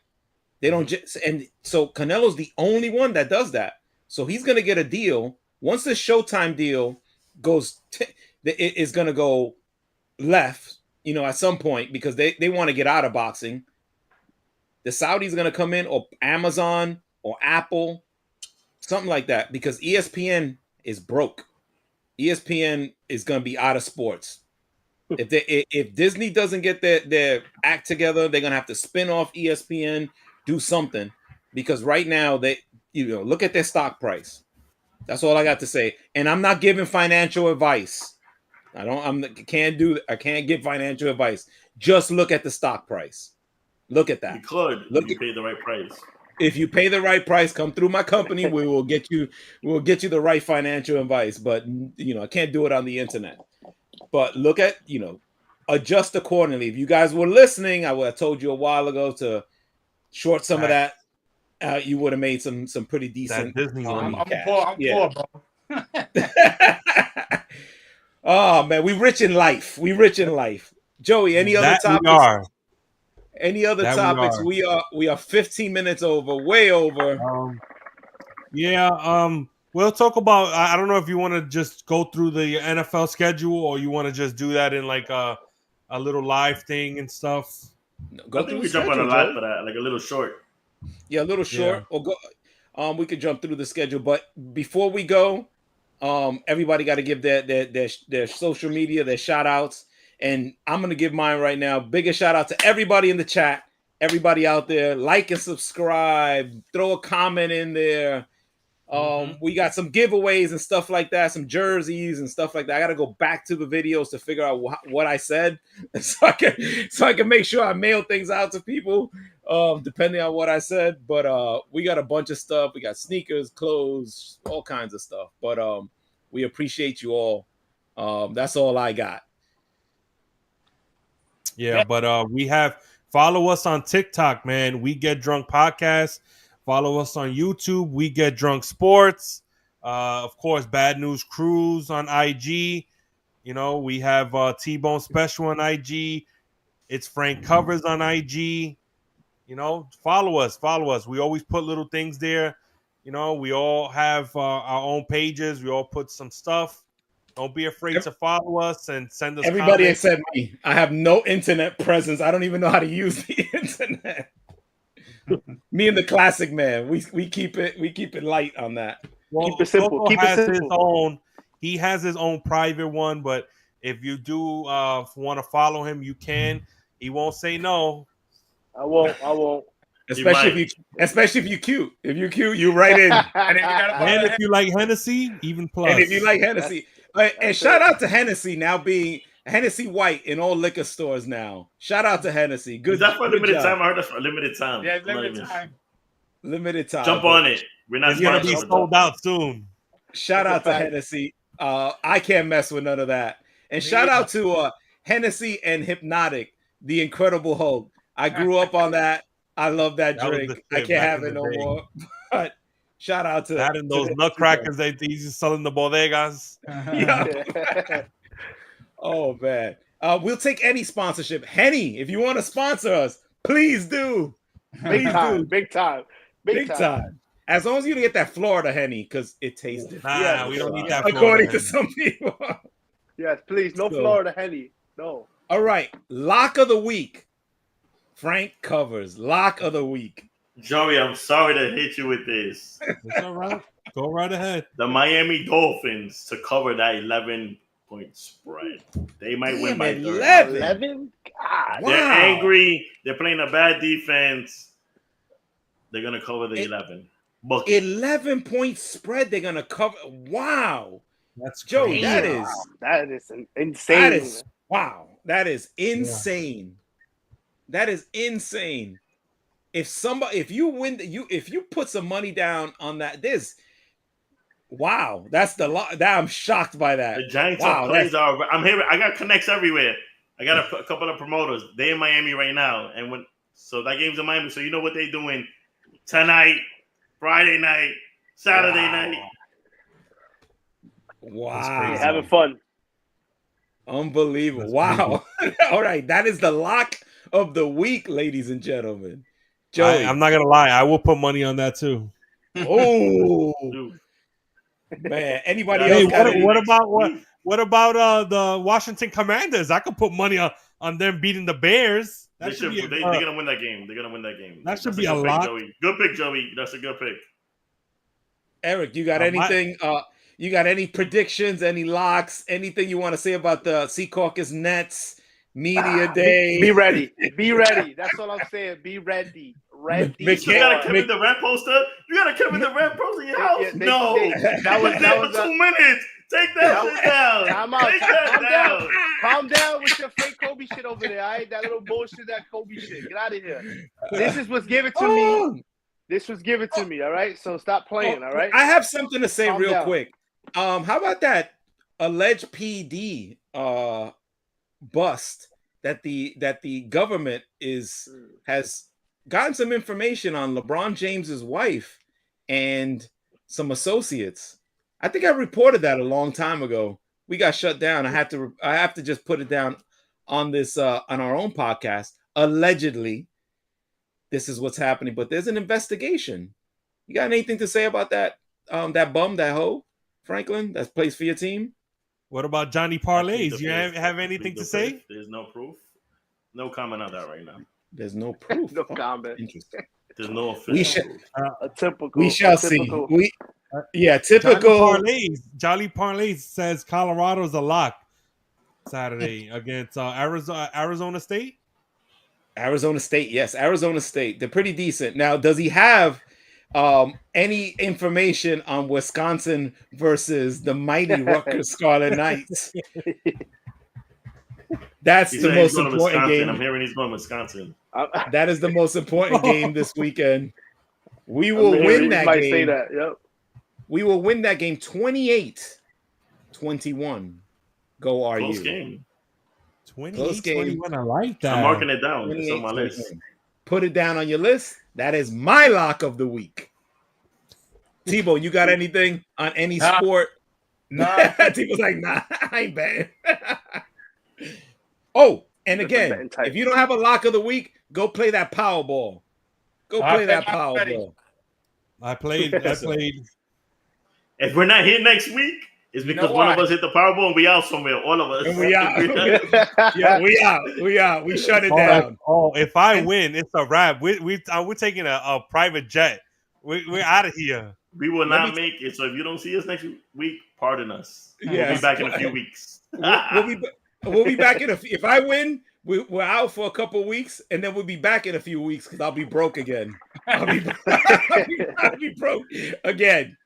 They don't, and so Canelo's the only one that does that. So he's going to get a deal. Once the Showtime deal goes, it is going to go left, at some point because they want to get out of boxing. The Saudis are going to come in, or Amazon or Apple, something like that, because ESPN is broke. ESPN is going to be out of sports. If Disney doesn't get their act together, they're gonna have to spin off ESPN, do something, because right now they look at their stock price. That's all I got to say. And I'm not giving financial advice. I can't give financial advice. Just look at the stock price. Look at that. You could if you pay the right price. If you pay the right price, come through my company. We will get you the right financial advice. But I can't do it on the internet. But look at, adjust accordingly. If you guys were listening, I would have told you a while ago to short some of that. You would have made some pretty decent. I'm poor, bro. Oh man, we rich in life. Joey, any other topics? Any other topics? We are 15 minutes over, way over. We'll talk about. I don't know if you want to just go through the NFL schedule or you want to just do that in like a little live thing and stuff. Go I through think we the jump on a schedule, lot Joey. for that, like a little short. Yeah, a little short. Yeah. Or go. We could jump through the schedule, but before we go, everybody got to give their social media, their shout outs. And I'm going to give mine right now. Biggest shout out to everybody in the chat, everybody out there. Like and subscribe. Throw a comment in there. We got some giveaways and stuff like that, some jerseys and stuff like that. I got to go back to the videos to figure out what I said so I can make sure I mail things out to people depending on what I said. But we got a bunch of stuff. We got sneakers, clothes, all kinds of stuff. But we appreciate you all. That's all I got. Yeah, but we have follow us on TikTok, man. We Get Drunk Podcast. Follow us on YouTube. We Get Drunk Sports. Of course, Bad News Cruise on IG. You know, we have TBone Special on IG. It's Frank Covers on IG. You know, follow us. We always put little things there. You know, we all have our own pages. We all put some stuff. Don't be afraid to follow us and send us Everybody comments. except me. I have no internet presence. I don't even know how to use the internet. Me and the classic man. We keep it light on that. Well, Keep it simple. Coco Keep it has simple. his own. He has his own private one, but if you do want to follow him, you can. He won't say no. I won't. Especially if you cute. If you're cute, you right in. And if you like Hennessy, even plus. And if you like Hennessy. And shout out to Hennessy now being Hennessy White in all liquor stores now. Shout out to Hennessy. Good. Is that for a limited job. time? I heard that's for a limited time. Yeah, limited time. Limited time. Jump on it. We're not It's gonna be sponsored. sold out soon. Shout out to Hennessy. I can't mess with none of that. And shout out to Hennessy and Hypnotic, the Incredible Hulk. I grew up on that. I love that drink. I can't have it no more. But shout out to that and those nutcrackers they used to sell in the bodegas. Yeah. Oh man. We'll take any sponsorship. Henny, if you want to sponsor us, please do. Big time. As long as you don't get that Florida Henny, because it tasted. Nah, we don't need that. According to some people. Yes, please. No Florida Henny. No. All right. Lock of the week. Frank Covers. Lock of the week. Joey, I'm sorry to hit you with this. It's all right. Go right ahead. The Miami Dolphins to cover that 11-point spread. They might win by 11? God. Wow. They're angry. They're playing a bad defense. They're going to cover the 11. 11-point spread. They're going to cover. Wow. That's Joey, crazy. that is insane. That is wow. That is insane. Yeah. That is insane. If you put some money down on that, that's I'm shocked by that. The Giants I'm here. I got connects everywhere. I got a couple of promoters. They in Miami right now, and so that game's in Miami. So you know what they're doing tonight, Friday night, Saturday night. Wow, having fun. Unbelievable. Wow. All right, that is the lock of the week, ladies and gentlemen. Joey, I'm not gonna lie, I will put money on that too. Oh man, anybody else? What about the Washington Commanders? I could put money on them beating the Bears. They're gonna win that game. They're gonna win that game. That should be a lot. Good pick, Joey. That's a good pick. Eric, you got anything? You got any predictions? Any locks? Anything you want to say about the Sea Caucus Nets media day? Be ready. Be ready. That's all I'm saying. Be ready. Ready. You got a Kevin Durant poster? You got a Kevin Durant poster in your house? No. That was 2 minutes. Take that shit down. Take that down. Calm down with your fake Kobe shit over there. All right, that little bullshit, that Kobe shit. Get out of here. This is what's given to me. This was given to me. All right, so stop playing. All right. I have something to say real quick. How about that alleged PD bust that the government has gotten some information on LeBron James's wife and some associates. I think I reported that a long time ago. We got shut down. I have to just put it down on this on our own podcast. Allegedly, this is what's happening, but there's an investigation. You got anything to say about that? that bum, that hoe, Franklin, that plays for your team? What about Johnny Parlays? You have anything to say? There's no proof. No comment on that right now. There's no proof. No comment. Interesting. There's no official proof. A typical. We shall see. typical. Typical. Johnny Parlays says Colorado's a lock Saturday against Arizona State. Arizona State, yes, Arizona State. They're pretty decent. Now, does he have any information on Wisconsin versus the mighty Rutgers Scarlet Knights? That's the most important game. I'm hearing he's going to Wisconsin. That is the most important game this weekend. We will win that game. Say that. Yep. We will win that game 28-21. Go RU. Close game. 28-21. I like that. I'm marking it down. It's on my list. Put it down on your list. That is my lock of the week. TBone, you got anything on any sport? No. T-Bone's like, nah, I ain't bad. Oh, and again, if you don't have a lock of the week, go play that Powerball. Go play that Powerball. I played. If we're not here next week, it's because one of us hit the Powerball and we out somewhere. All of us. And we out. Yeah, we out. We shut it down. If I win, it's a wrap. We're taking a private jet. We're out of here. We will not make it. So if you don't see us next week, pardon us. Yes. We'll be back in a few weeks. We'll be back if I win, we're out for a couple of weeks, and then we'll be back in a few weeks because I'll be broke again. I'll be broke again.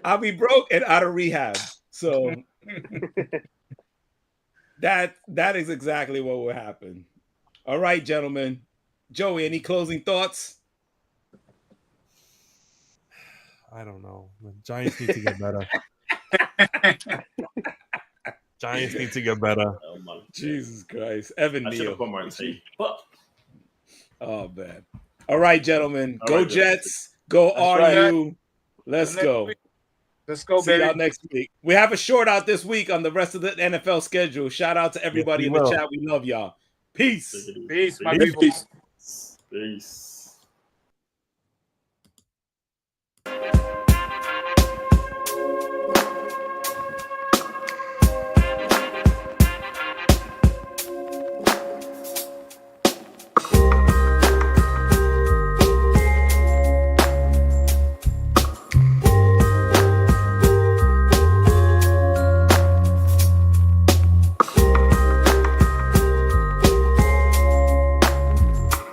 I'll be broke and out of rehab. So that is exactly what will happen. All right, gentlemen. Joey, any closing thoughts? I don't know. The Giants need to get better. Giants need to get better. Jesus Christ. Evan Neal. Oh, man. All right, gentlemen. Go Jets. Go RU. Let's go. Let's go, See y'all next week. We have a short out this week on the rest of the NFL schedule. Shout out to everybody in the chat. We love y'all. Peace. Peace, my people. Peace.